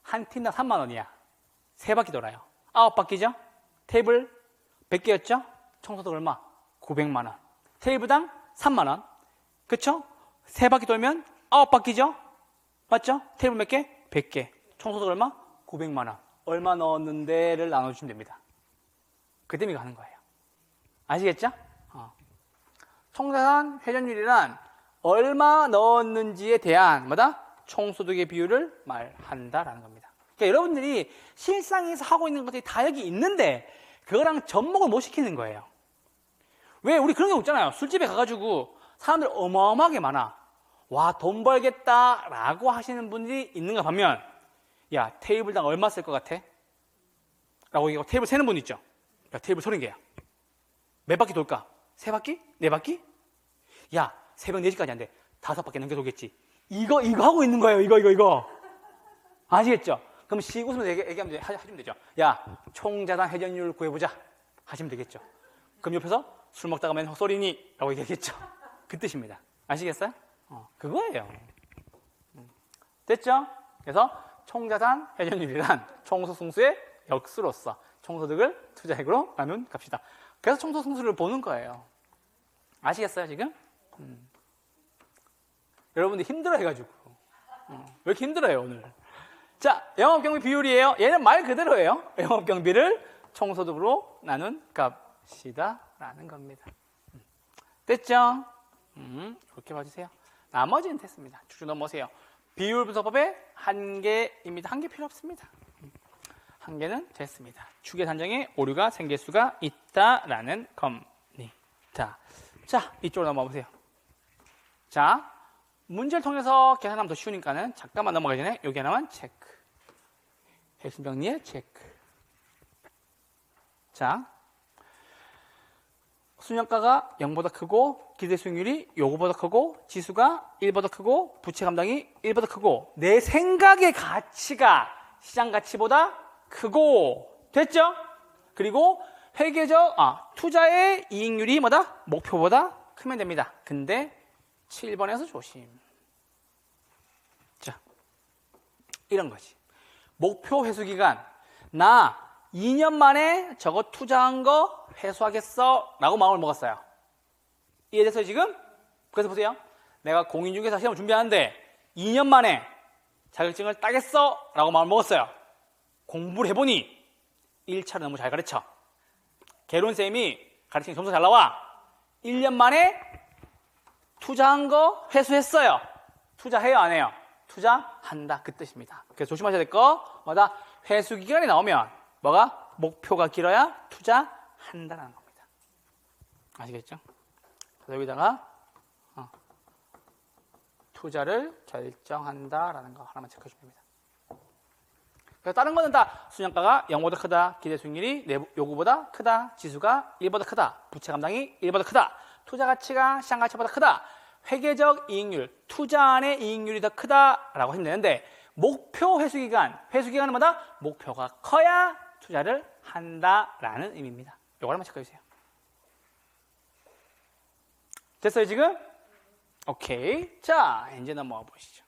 한 팀당 3만 원이야. 3바퀴 돌아요. 9바퀴죠? 테이블 100개였죠? 청소득 얼마? 900만 원. 테이블당 3만 원. 그쵸? 3바퀴 돌면 9바퀴죠? 맞죠? 테이블 몇 개? 100개. 청소득 얼마? 900만 원. 얼마 넣었는데를 나눠주시면 됩니다. 그 때문에 가는 거예요. 아시겠죠? 총자산 회전율이란 얼마 넣었는지에 대한 총소득의 비율을 말한다라는 겁니다. 그러니까 여러분들이 실상에서 하고 있는 것들이 다 여기 있는데 그거랑 접목을 못 시키는 거예요. 왜? 우리 그런 경우 있잖아요. 술집에 가가지고 사람들 어마어마하게 많아. 와, 돈 벌겠다라고 하시는 분들이 있는가 반면, 야, 테이블당 얼마 쓸 것 같아? 라고 얘기하고 테이블 세는 분 있죠? 야, 테이블 30개야. 몇 바퀴 돌까? 3바퀴? 4바퀴? 야, 새벽 4시까지 안 돼. 5바퀴 넘게 돌겠지. 이거 하고 있는 거예요. 이거. 아시겠죠? 그럼 씩 웃으면서 하시면 되죠. 야, 총자산 회전율 구해보자. 하시면 되겠죠. 그럼 옆에서 술 먹다가 맨 헛소리니? 라고 얘기하겠죠. 그 뜻입니다. 아시겠어요? 그거예요. 됐죠? 그래서 총자산 회전율이란 총소승수의 역수로서 총소득을 투자액으로 나눈 값이다. 그래서 총소승수를 보는 거예요. 아시겠어요, 지금? 여러분들 힘들어 해가지고. 왜 이렇게 힘들어요, 오늘? 자, 영업경비 비율이에요. 얘는 말 그대로예요. 영업경비를 총소득으로 나눈 값이다. 라는 겁니다. 됐죠? 이렇게 봐주세요. 나머지는 됐습니다. 쭉쭉 넘어오세요. 비율 분석법의 한계입니다. 한계 필요 없습니다. 한계는 됐습니다. 추계 산정에 오류가 생길 수가 있다라는 겁니다. 자, 이쪽으로 넘어가 보세요. 자, 문제를 통해서 계산하면 더 쉬우니까는 잠깐만 넘어가기 전에 여기 하나만 체크. 핵심 정리에 체크. 자, 순영가가 0보다 크고 기대 수익률이 요거보다 크고 지수가 1보다 크고 부채 감당이 1보다 크고 내 생각의 가치가 시장 가치보다 크고 됐죠? 그리고 투자의 이익률이 뭐다? 목표보다 크면 됩니다. 근데 7번에서 조심. 자, 이런 거지. 목표 회수 기간. 나 2년 만에 저거 투자한 거 회수하겠어 라고 마음을 먹었어요. 이해됐어요 지금? 그래서 보세요. 내가 공인중개사 시험을 준비하는데 2년 만에 자격증을 따겠어 라고 마음을 먹었어요. 공부를 해보니 1차를 너무 잘 가르쳐. 개론쌤이 가르치는 점수 잘 나와. 1년 만에 투자한 거 회수했어요. 투자해요 안 해요? 투자한다 그 뜻입니다. 그래서 조심하셔야 될 거 뭐다? 회수 기간이 나오면 뭐가? 목표가 길어야 투자한다는 겁니다. 아시겠죠? 그래서 여기다가 투자를 결정한다라는 거 하나만 체크해 주면 됩니다. 그래서 다른 거는 다 순영가가 0보다 크다, 기대 수익률이 요구보다 크다, 지수가 1보다 크다, 부채 감당이 1보다 크다, 투자 가치가 시장 가치보다 크다, 회계적 이익률, 투자안의 이익률이 더 크다라고 하면 되는데 목표 회수기간은 뭐다? 목표가 커야 투자를 한다라는 의미입니다. 이거 하나만 체크해 주세요. 됐어요 지금? 오케이. 자, 이제 넘어가 보시죠.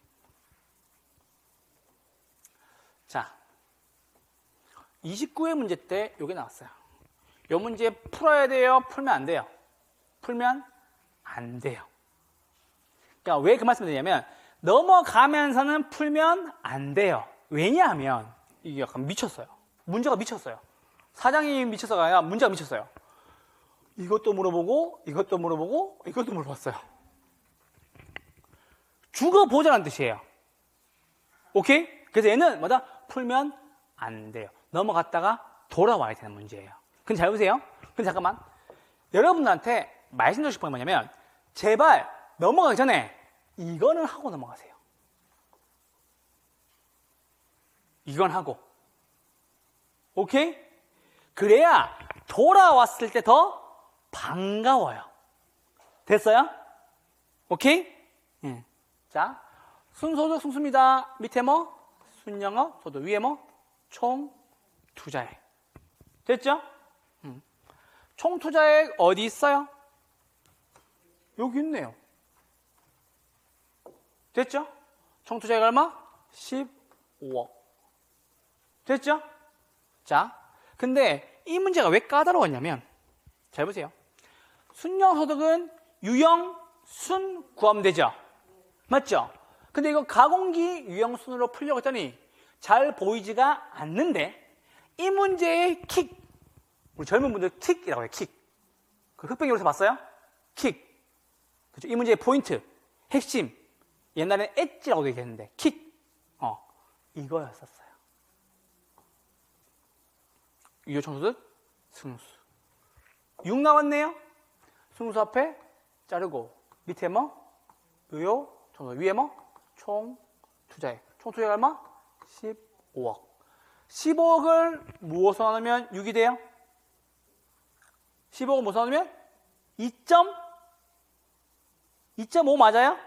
자, 29회 문제 때 이게 나왔어요. 이 문제 풀어야 돼요? 풀면 안 돼요? 풀면 안 돼요. 그러니까 왜 그 말씀을 드리냐면 넘어가면서는 풀면 안 돼요. 왜냐하면 이게 약간 미쳤어요. 문제가 미쳤어요. 사장이 미쳐서가 아니라 문제가 미쳤어요. 이것도 물어보고 이것도 물어보고 이것도 물어봤어요. 죽어보자는 뜻이에요. 오케이? 그래서 얘는 뭐다? 풀면 안 돼요. 넘어갔다가 돌아와야 되는 문제예요. 근데 잘 보세요. 근데 잠깐만. 여러분들한테 말씀드리고 싶은 게 뭐냐면 제발 넘어가기 전에 이거는 하고 넘어가세요. 이건 하고. 오케이? 그래야 돌아왔을 때 더 반가워요. 됐어요? 오케이? 자, 순소득 순수입니다. 밑에 뭐? 순영업, 소득. 위에 뭐? 총 투자액. 됐죠? 총 투자액 어디 있어요? 여기 있네요. 됐죠? 총 투자액 얼마? 15억. 됐죠? 자, 근데 이 문제가 왜 까다로웠냐면 잘 보세요. 순영소득은 유형, 순 구하면 되죠? 맞죠? 근데 이거 가공기 유형순으로 풀려고 했더니 잘 보이지가 않는데 이 문제의 킥, 우리 젊은 분들 킥이라고 해요. 킥. 그 흑백요리에서 봤어요? 킥. 그렇죠? 이 문제의 포인트, 핵심. 옛날에는 엣지라고 얘기했는데 킥. 이거였었어요. 유효총소득 승수. 6 나왔네요. 승수 앞에 자르고 밑에 뭐? 유효총소득. 위에 뭐? 총 투자액. 총 투자액 얼마? 15억. 15억을 무엇으로 나누면 6이 돼요? 15억을 무엇으로 나누면 2.5 맞아요?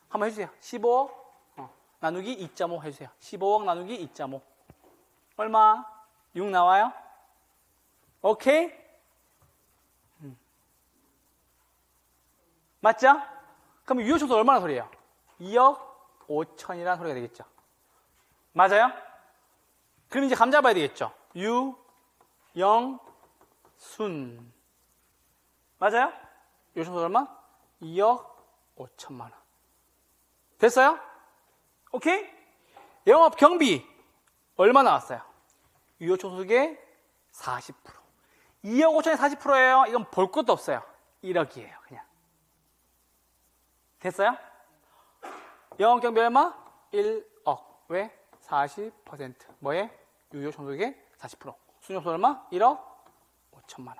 한번 해주세요. 15억 나누기 2.5 해주세요. 15억 나누기 2.5 얼마? 6 나와요? 오케이? 맞죠? 그럼 유효청소 얼마나 소리예요? 2억 5천이라는 소리가 되겠죠. 맞아요? 그럼 이제 감 잡아야 되겠죠. 유, 영, 순. 맞아요? 유효청소 얼마? 2억 5천만 원. 됐어요? 오케이? 영업 경비 얼마 나왔어요? 유효청소득의 40%. 2억 5천에 40%예요. 이건 볼 것도 없어요. 1억이에요. 그냥. 됐어요? 영업 경비 얼마? 1억. 왜? 40%. 뭐에? 유효청소득의 40%. 순이익소 얼마? 1억 5천만 원.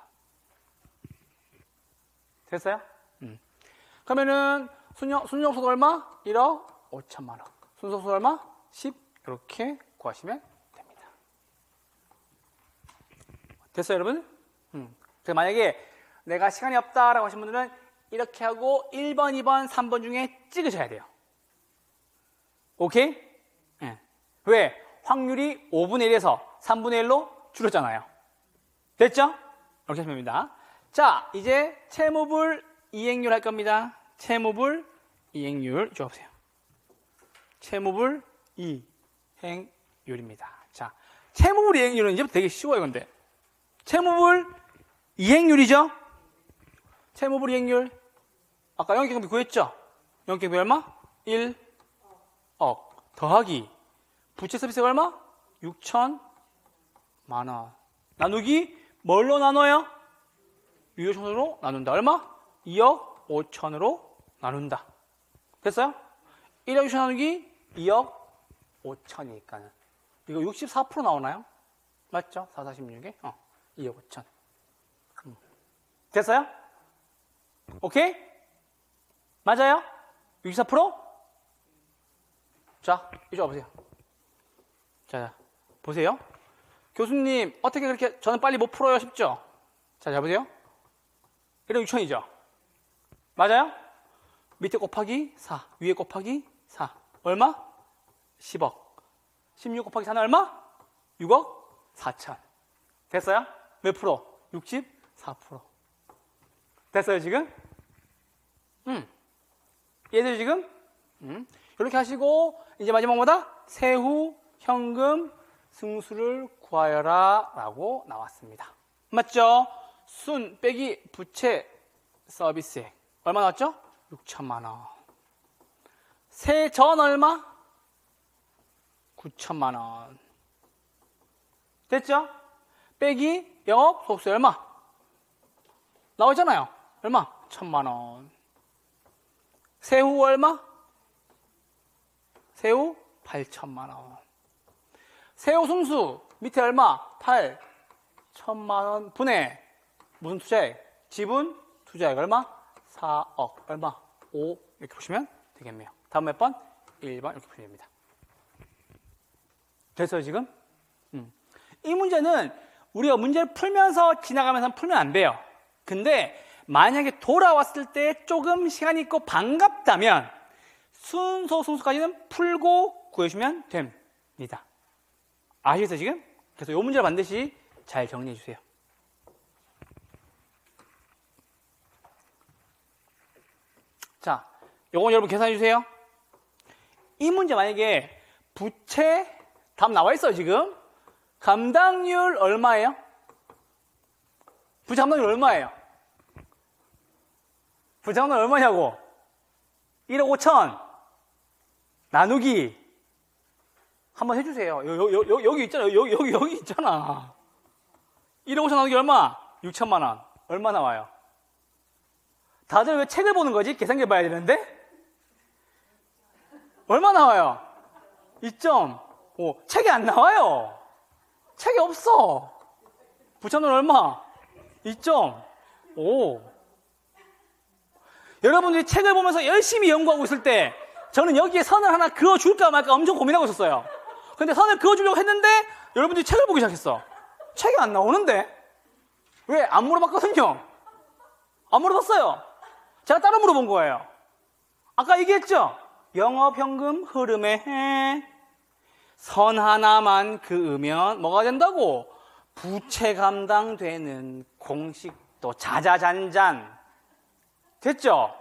됐어요? 그러면은 순이익소 얼마? 1억 5천만 원. 순이익소 얼마? 10. 이렇게 구하시면 됩니다. 됐어요, 여러분? 그래서 만약에 내가 시간이 없다라고 하신 분들은 이렇게 하고 1번, 2번, 3번 중에 찍으셔야 돼요. 오케이? 네. 왜? 확률이 5분의 1에서 3분의 1로 줄었잖아요. 됐죠? 이렇게 하시면 됩니다. 자, 이제 채무불 이행률 할 겁니다. 채무불 이행률 줘보세요. 채무불 이행률입니다. 자, 채무불 이행률은 이제부터 되게 쉬워요, 근데. 채무불 이행률이죠? 채무불 이행률. 아까 영업경비 구했죠? 영업경비 얼마? 1억. 더하기. 부채 서비스가 얼마? 6천만 원. 나누기 뭘로 나눠요? 유효청소로 나눈다. 얼마? 2억 5천으로 나눈다. 됐어요? 1억 6천 나누기 2억 5천이니까는. 이거 64% 나오나요? 맞죠? 4, 46에? 2억 5천. 됐어요? 오케이? 맞아요? 64%? 자, 이쪽 와보세요. 자, 보세요. 교수님, 어떻게 그렇게 저는 빨리 못 풀어요? 쉽죠? 자, 자, 보세요. 1억 6천이죠? 맞아요? 밑에 곱하기 4, 위에 곱하기 4. 얼마? 10억. 16 곱하기 4는 얼마? 6억 4천. 됐어요? 몇 프로? 64%. 됐어요, 지금? 얘들 지금? 이렇게 하시고, 이제 마지막 뭐다? 세후, 현금, 승수를 구하여라 라고 나왔습니다. 맞죠? 순 빼기 부채 서비스액. 얼마 나왔죠? 6천만 원. 세전 얼마? 9천만 원. 됐죠? 빼기 영업 소득세 얼마? 나오잖아요. 얼마? 1천만 원. 세후 얼마? 세후 8천만 원. 세후 승수 밑에 얼마? 8천만 원 분의 무슨 투자액? 지분 투자액 얼마? 4억 얼마? 5 이렇게 보시면 되겠네요. 다음 몇 번? 1번 이렇게 보시면 됩니다. 됐어요 지금? 이 문제는 우리가 문제를 풀면서 지나가면서 풀면 안 돼요. 근데 만약에 돌아왔을 때 조금 시간이 있고 반갑다면 순서 승수까지는 풀고 구해주면 됩니다. 아시겠어요 지금? 그래서 이 문제를 반드시 잘 정리해 주세요. 자, 요건 여러분 계산해 주세요. 이 문제 만약에 부채 답 나와 있어요 지금. 감당률 얼마예요? 부채 감당률 얼마예요? 부채 감당률 얼마냐고? 1억 5천 나누기 한번 해주세요. 여기 있잖아. 여기 있잖아. 1억 5천 나누기 얼마? 6천만 원. 얼마 나와요? 다들 왜 책을 보는 거지? 계산기 봐야 되는데? 얼마 나와요? 2.5. 책이 안 나와요. 책이 없어. 부채는 얼마? 2.5. 여러분들이 책을 보면서 열심히 연구하고 있을 때 저는 여기에 선을 하나 그어줄까 말까 엄청 고민하고 있었어요. 근데 선을 그어주려고 했는데 여러분들이 책을 보기 시작했어. 책이 안 나오는데? 왜? 안 물어봤거든요. 안 물어봤어요. 제가 따로 물어본 거예요. 아까 얘기했죠? 영업현금 흐름에 선 하나만 그으면 뭐가 된다고? 부채 감당되는 공식도 자자잔잔. 됐죠?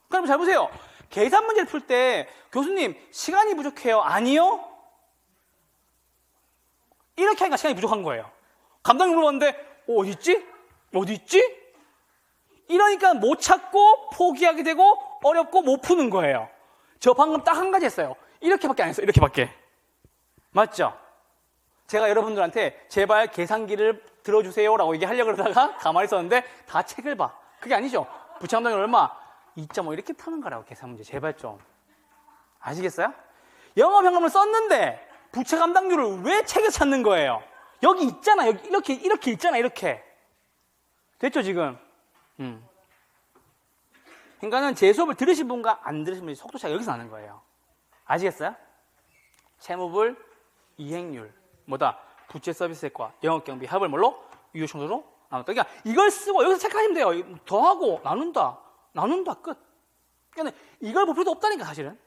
그럼 잘 보세요. 계산 문제를 풀 때 교수님 시간이 부족해요. 아니요. 이렇게 하니까 시간이 부족한 거예요. 감독님 물어봤는데 어디 있지? 어디 있지? 이러니까 못 찾고 포기하게 되고 어렵고 못 푸는 거예요. 저 방금 딱 한 가지 했어요. 이렇게밖에 안 했어요. 이렇게밖에. 맞죠? 제가 여러분들한테 제발 계산기를 들어주세요라고 얘기하려고 그러다가 가만히 있었는데 다 책을 봐. 그게 아니죠. 부채 감당률 얼마? 2.5 이렇게 푸는 거라고 계산 문제. 제발 좀. 아시겠어요? 영업현금을 썼는데 부채 감당률을 왜 책에 찾는 거예요? 여기 있잖아. 여기 이렇게 있잖아. 이렇게. 됐죠 지금? 그러니까는 제 수업을 들으신 분과 안 들으신 분의 속도 차이가 여기서 나는 거예요. 아시겠어요? 채무불 이행률 뭐다? 부채 서비스액과 영업경비 합을 뭘로? 유효청소로 나눴다. 그러니까 이걸 쓰고 여기서 체크하시면 돼요. 더하고 나눈다 끝. 그러니까 이걸 볼 필요도 없다니까 사실은.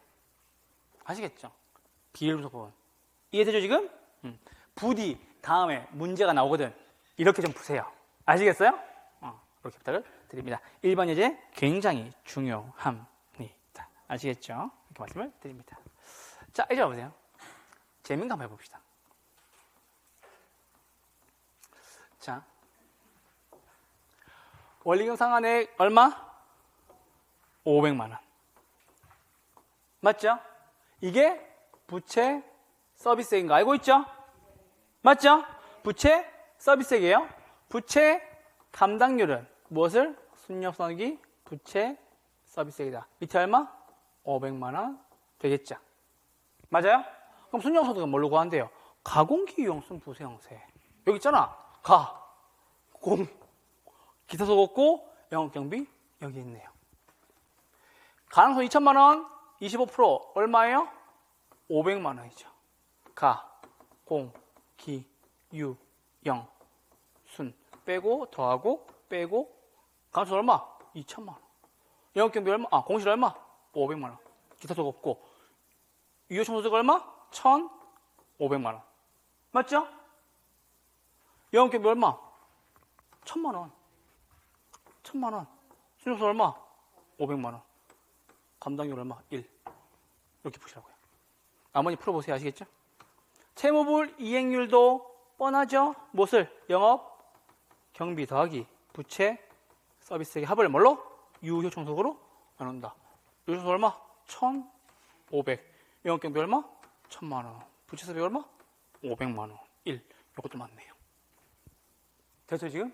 아시겠죠? 비율분석 부분 이해되죠 지금? 부디 다음에 문제가 나오거든 이렇게 좀 푸세요. 아시겠어요? 이렇게 부탁을 드립니다. 1번 예제 굉장히 중요합니다. 아시겠죠? 이렇게 말씀을 드립니다. 자, 이제 와보세요. 재밌는 거 한번 해봅시다. 자, 원리금 상환액 얼마? 500만 원. 맞죠? 이게 부채 서비스액인 거 알고 있죠? 맞죠? 부채 서비스액이에요. 부채 감당률은 무엇을? 순nhập 선익이 부채 서비스액이다. 밑에 얼마? 500만 원 되겠죠? 맞아요? 그럼 순nhập 선익은 뭘로 구한대요? 가공기유형순 부세형세. 여기 있잖아. 가, 공, 기타속 없고 영업경비 여기 있네요. 가능성 2천만 원, 25% 얼마예요? 500만 원이죠. 가, 공, 기, 유, 영, 순 빼고 더하고 빼고 가능성 얼마? 2천만 원. 영업경비 얼마? 공실 얼마? 500만 원. 기타속 없고 유효청소세가 얼마? 1,500만 원. 맞죠? 영업경비 얼마? 1,000만 원. 1,000만 원. 순nhập 얼마? 500만 원. 감당률 얼마? 1. 이렇게 푸시라고요. 나머지 풀어보세요. 아시겠죠? 채무불 이행률도 뻔하죠? 무엇을? 영업 경비 더하기 부채 서비스액의 합을 뭘로? 유효청소로 나눈다. 유효청소 얼마? 1,500. 영업경비 얼마? 1,000만 원. 부채 서비스 얼마? 500만 원. 1. 이것도 맞네요. 됐어요 지금?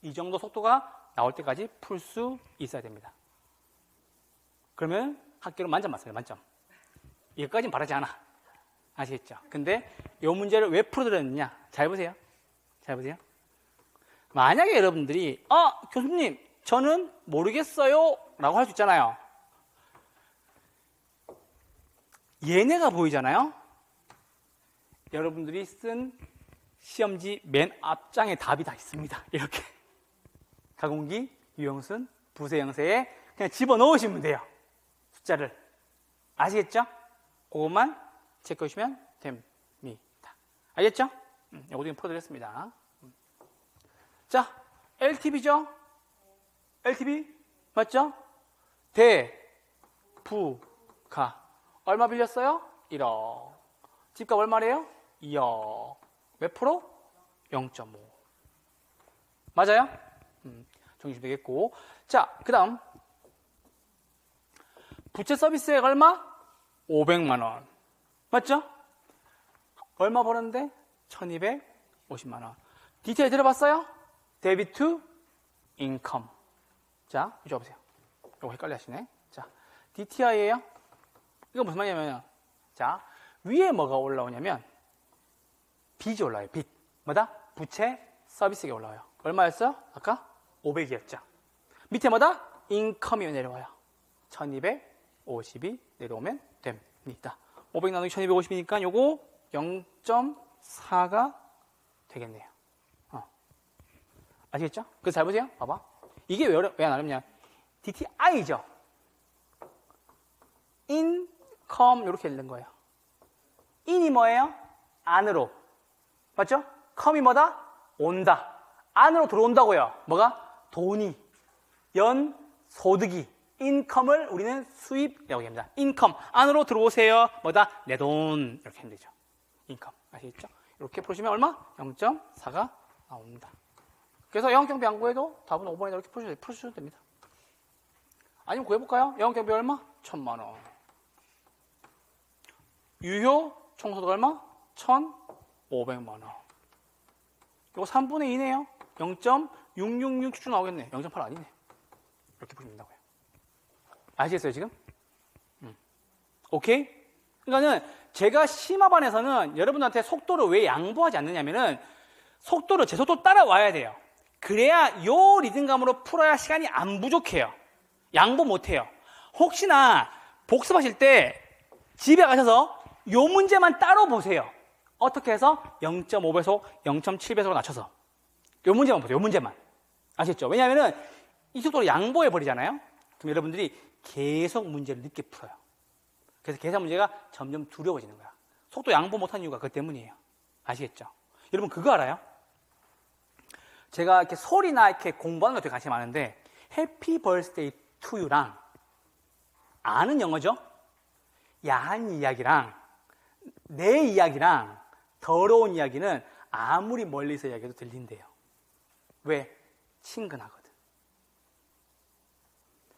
이 정도 속도가 나올 때까지 풀 수 있어야 됩니다. 그러면 학교로 만점 맞어요. 만점. 이것까지는 바라지 않아. 아시겠죠? 근데 이 문제를 왜 풀어드렸느냐? 잘 보세요. 잘 보세요. 만약에 여러분들이 교수님 저는 모르겠어요 라고 할 수 있잖아요. 얘네가 보이잖아요. 여러분들이 쓴 시험지 맨 앞장에 답이 다 있습니다. 이렇게 가공기, 유형순, 부세형세에 그냥 집어넣으시면 돼요. 숫자를. 아시겠죠? 그것만 체크해 주시면 됩니다. 알겠죠? 이거 지금 풀어드렸습니다. 자, LTV죠? LTV 맞죠? 대, 부, 가. 얼마 빌렸어요? 1억. 집값 얼마래요? 2억. 몇 프로? 0.5. 맞아요? 정리좀 되겠고. 자, 그 다음. 부채 서비스액 얼마? 500만 원. 맞죠? 얼마 벌었는데? 1250만 원. 디테일 들어봤어요? 데비트 투 인컴. 자, 이쪽 보세요. 이거 헷갈려 하시네. 자, DTI예요. 이거 무슨 말이냐면, 자, 위에 뭐가 올라오냐면, 빚이 올라와요. 빚. 뭐다? 부채 서비스액이 올라와요. 얼마였어요? 아까? 500이었죠. 밑에 뭐다? 인컴이 내려와요. 1250이 내려오면 됩니다. 500 나누기 1250이니까 요거 0.4가 되겠네요. 아시겠죠? 그래서 잘 보세요. 봐봐. 이게 왜 안 어렵냐? DTI죠. income 이렇게 읽는 거예요. in이 뭐예요? 안으로. 맞죠? come이 뭐다? 온다. 안으로 들어온다고요. 뭐가? 돈이. 소득이. income을 우리는 수입이라고 합니다. income. 안으로 들어오세요. 뭐다? 내 돈. 이렇게 하면 되죠. income. 아시겠죠? 이렇게 풀으시면 얼마? 0.4가 나옵니다. 그래서 영역경비 안 구해도 답은 5번에 이렇게 풀으셔도 됩니다. 아니면 구해볼까요? 영역경비 얼마? 1000만 원. 유효 총소득 얼마? 1,500만 원. 이거 3분의 2네요. 0.666쭉 나오겠네. 0.8 아니네. 이렇게 보시면 된다고요. 아시겠어요, 지금? 오케이? 그러니까는 제가 심화반에서는 여러분한테 속도를 왜 양보하지 않느냐면은 속도를 제 속도 따라와야 돼요. 그래야 요 리듬감으로 풀어야 시간이 안 부족해요. 양보 못해요. 혹시나 복습하실 때 집에 가셔서 요 문제만 따로 보세요. 어떻게 해서 0.5배속, 0.7배속으로 낮춰서 요 문제만 보세요. 요 문제만. 아시겠죠? 왜냐하면은 이 속도로 양보해 버리잖아요. 그럼 여러분들이 계속 문제를 늦게 풀어요. 그래서 계산 문제가 점점 두려워지는 거야. 속도 양보 못한 이유가 그것 때문이에요. 아시겠죠? 여러분 그거 알아요? 제가 이렇게 소리나 이렇게 공부하는 것에 관심이 많은데 해피 벌스데이 투 유랑 아는 영어죠? 야한 이야기랑 내 이야기랑 더러운 이야기는 아무리 멀리서 이야기해도 들린대요. 왜? 친근하거든.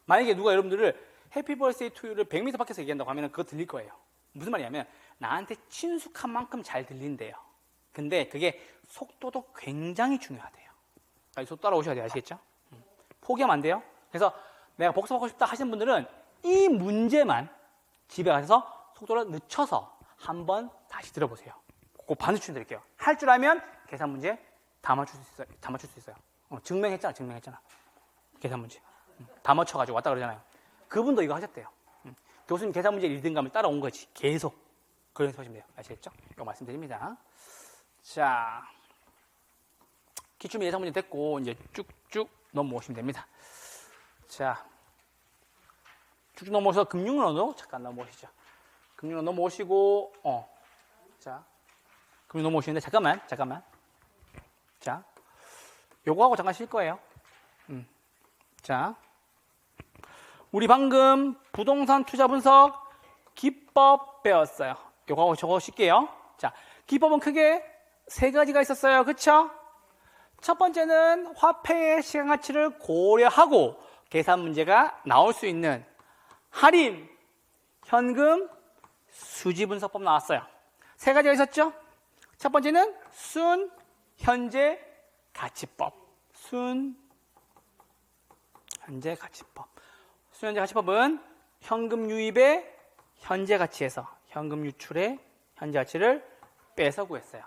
만약에 누가 여러분들을 해피 벌스데이 투 유를 100m 밖에서 얘기한다고 하면 그거 들릴 거예요. 무슨 말이냐면 나한테 친숙한 만큼 잘 들린대요. 근데 그게 속도도 굉장히 중요하대요. 속도 따라오셔야 돼요. 아시겠죠? 포기하면 안 돼요. 그래서 내가 복습하고 싶다 하시는 분들은 이 문제만 집에 가셔서 속도를 늦춰서 한번 다시 들어보세요. 그거 반드시 추천드릴게요. 할 줄 알면 계산 문제 다 맞출 수 있어요. 증명했잖아. 계산 문제. 다 맞춰가지고 왔다 그러잖아요. 그분도 이거 하셨대요. 교수님 계산 문제 리듬감을 따라온 거지. 계속. 그런 식으로 하시면 돼요. 아시겠죠? 이거 말씀드립니다. 자, 기출문 예상 문제 됐고, 이제 쭉쭉 넘어오시면 됩니다. 자, 쭉쭉 넘어오셔서 금융론으로 잠깐 넘어오시죠. 금융론 넘어오시고, 자, 금융 넘어오시는데, 잠깐만. 자, 요거 하고 잠깐 쉴 거예요. 자, 우리 방금 부동산 투자 분석 기법 배웠어요. 요거 하고 저거 쉴게요. 자, 기법은 크게 세 가지가 있었어요. 그쵸? 첫 번째는 화폐의 시간 가치를 고려하고 계산 문제가 나올 수 있는 할인, 현금, 수지 분석법 나왔어요. 세 가지가 있었죠? 첫 번째는 순, 현재, 가치법. 순, 현재, 가치법. 순, 현재, 가치법은 현금 유입의 현재 가치에서 현금 유출의 현재 가치를 빼서 구했어요.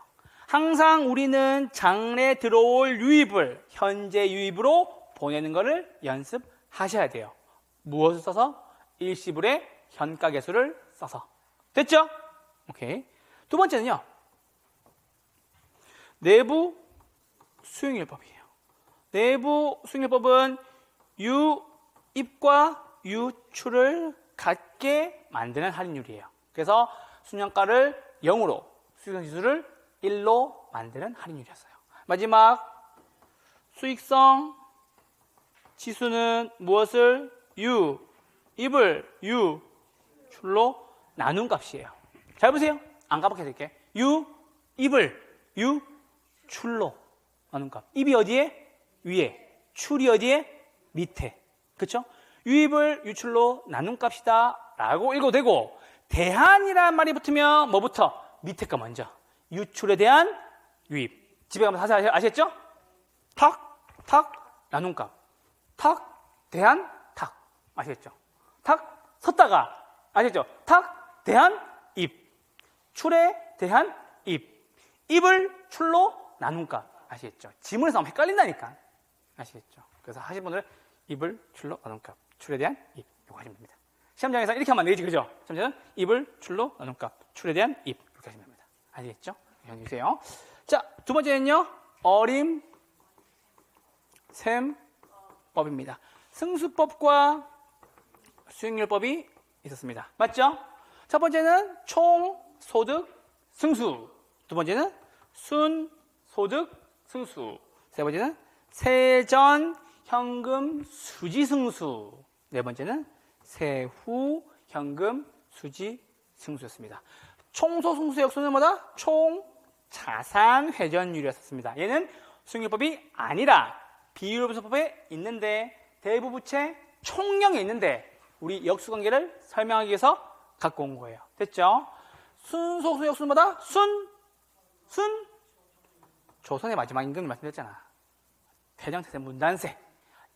항상 우리는 장래 들어올 유입을 현재 유입으로 보내는 것을 연습하셔야 돼요. 무엇을 써서? 일시불의 현가계수를 써서. 됐죠? 오케이. 두 번째는요. 내부 수익률법이에요. 내부 수익률법은 유입과 유출을 같게 만드는 할인율이에요. 그래서 순현가를 0으로 수익성 지수를 1로 만드는 할인율이었어요. 마지막 수익성 지수는 무엇을? 유입을 유출로 나눈 값이에요. 잘 보세요. 안 까먹게 해드릴게요. 유입을 유출로 나눈 값. 입이 어디에? 위에. 출이 어디에? 밑에. 그렇죠? 유입을 유출로 나눈 값이다 라고 읽어도 되고, 대한이라는 말이 붙으면 뭐부터? 밑에 거 먼저. 유출에 대한 유입. 집에 가면 자세히 아시겠죠? 탁 나눈 값. 탁 대한 탁. 아시겠죠? 탁 섰다가 아시겠죠? 탁 대한 입. 출에 대한 입. 입을 출로 나눈 값. 아시겠죠? 지문에서 하면 헷갈린다니까. 아시겠죠? 그래서 하신 분들은 입을 출로 나눈 값. 출에 대한 입. 이거 하시면 됩니다. 시험장에서 이렇게 하면 안 되겠지, 그죠? 시험장은 입을 출로 나눈 값. 출에 대한 입. 이렇게 하시면 됩니다. 아시겠죠? 이렇게 해주세요. 자, 두 번째는요. 어림, 셈법입니다. 승수법과 수익률법이 있었습니다. 맞죠? 첫 번째는 총, 소득, 승수. 두 번째는 순, 소득, 승수. 세 번째는 세전, 현금, 수지, 승수. 네 번째는 세후, 현금, 수지, 승수였습니다. 총소승수의 역수는 뭐다? 총, 자산, 회전율이었습니다. 얘는 수익률법이 아니라 비율분석법에 있는데 대부부채 총량에 있는데 우리 역수관계를 설명하기 위해서 갖고 온 거예요. 됐죠? 순소수 역수는 뭐다? 조선의 마지막 임금이 말씀드렸잖아. 태정태세 문단세,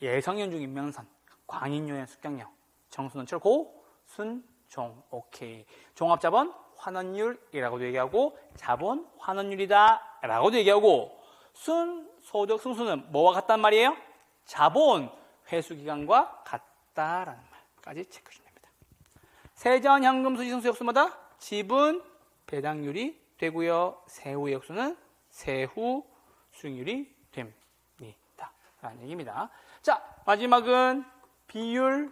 예성연중 인명선, 광인요연 숙경령, 정수는 철고, 순종. 오케이. 종합자본 환원율이라고도 얘기하고 자본 환원율이다 라고도 얘기하고 순, 소득, 승수는 뭐와 같단 말이에요? 자본 회수기간과 같다라는 말까지 체크해 주면 됩니다. 세전, 현금, 수지, 승수 역수마다 지분 배당률이 되고요. 세후의 역수는 세후 수익률이 됩니다. 라는 얘기입니다. 자, 마지막은 비율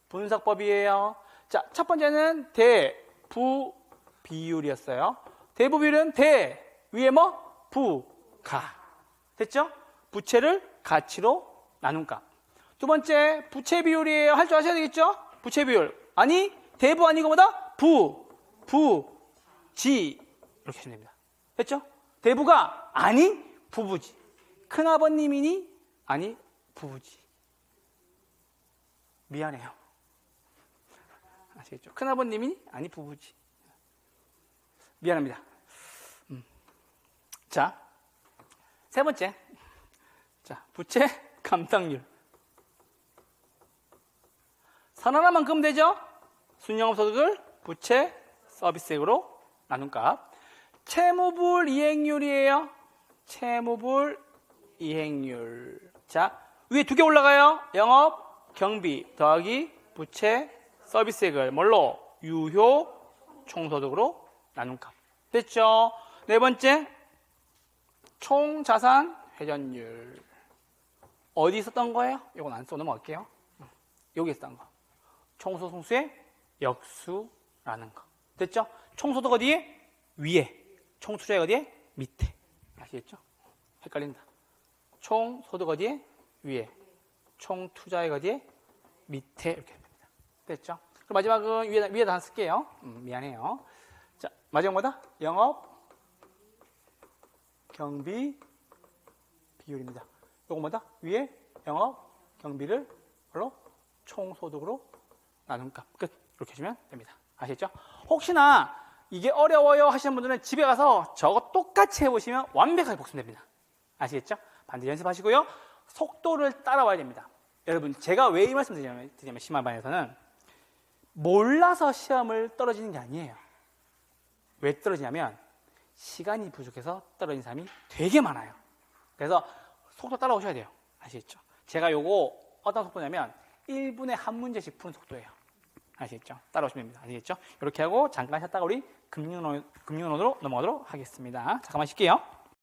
분석법이에요. 자, 첫 번째는 대부 비율이었어요. 대부 비율은 대 위에 뭐? 부, 가. 됐죠? 부채를 가치로 나눈 값. 두 번째, 부채 비율이에요. 할 줄 아셔야 되겠죠? 부채 비율. 아니, 대부 아니고 뭐다? 지. 이렇게 하시면 됩니다. 됐죠? 대부가 아니, 부부지. 큰아버님이니? 아니, 부부지. 미안해요. 아시겠죠? 큰아버님이니? 아니, 부부지. 미안합니다. 자, 세 번째. 자, 부채 감당률. 선하나만큼 되죠? 순영업소득을 부채 서비스액으로 나눈 값. 채무불 이행률이에요. 채무불 이행률. 자, 위에 두 개 올라가요. 영업, 경비 더하기 부채 서비스액을 뭘로? 유효 총소득으로 나눈 값. 됐죠? 네 번째, 총자산 회전율. 어디 있었던 거예요? 이건 안 써 넘어갈게요. 여기 있었던 거. 총소승수의 역수라는 거. 됐죠? 총소득 어디에? 위에. 총투자액 어디에? 밑에. 아시겠죠? 헷갈린다. 총소득 어디에? 위에. 총투자액 어디에? 밑에. 이렇게 됩니다. 됐죠? 그럼 마지막은 위에다 하나 쓸게요. 미안해요. 자, 마지막 뭐다? 영업, 경비, 비율입니다. 요거 뭐다? 위에 영업, 경비를 뭘로? 총소득으로 나눈 값. 끝. 이렇게 하시면 됩니다. 아시겠죠? 혹시나 이게 어려워요 하시는 분들은 집에 가서 저거 똑같이 해보시면 완벽하게 복습됩니다. 아시겠죠? 반드시 연습하시고요. 속도를 따라와야 됩니다. 여러분, 제가 왜 이 말씀 드리냐면 심화반에서는 몰라서 시험을 떨어지는 게 아니에요. 왜 떨어지냐면 시간이 부족해서 떨어진 사람이 되게 많아요. 그래서 속도 따라오셔야 돼요. 아시겠죠? 제가 요거 어떤 속도냐면 1분에 한 문제씩 푸는 속도예요. 아시겠죠? 따라오시면 됩니다. 아시겠죠? 이렇게 하고 잠깐 쉬었다가 우리 금융론으로 넘어가도록 하겠습니다. 잠깐만 쉴게요.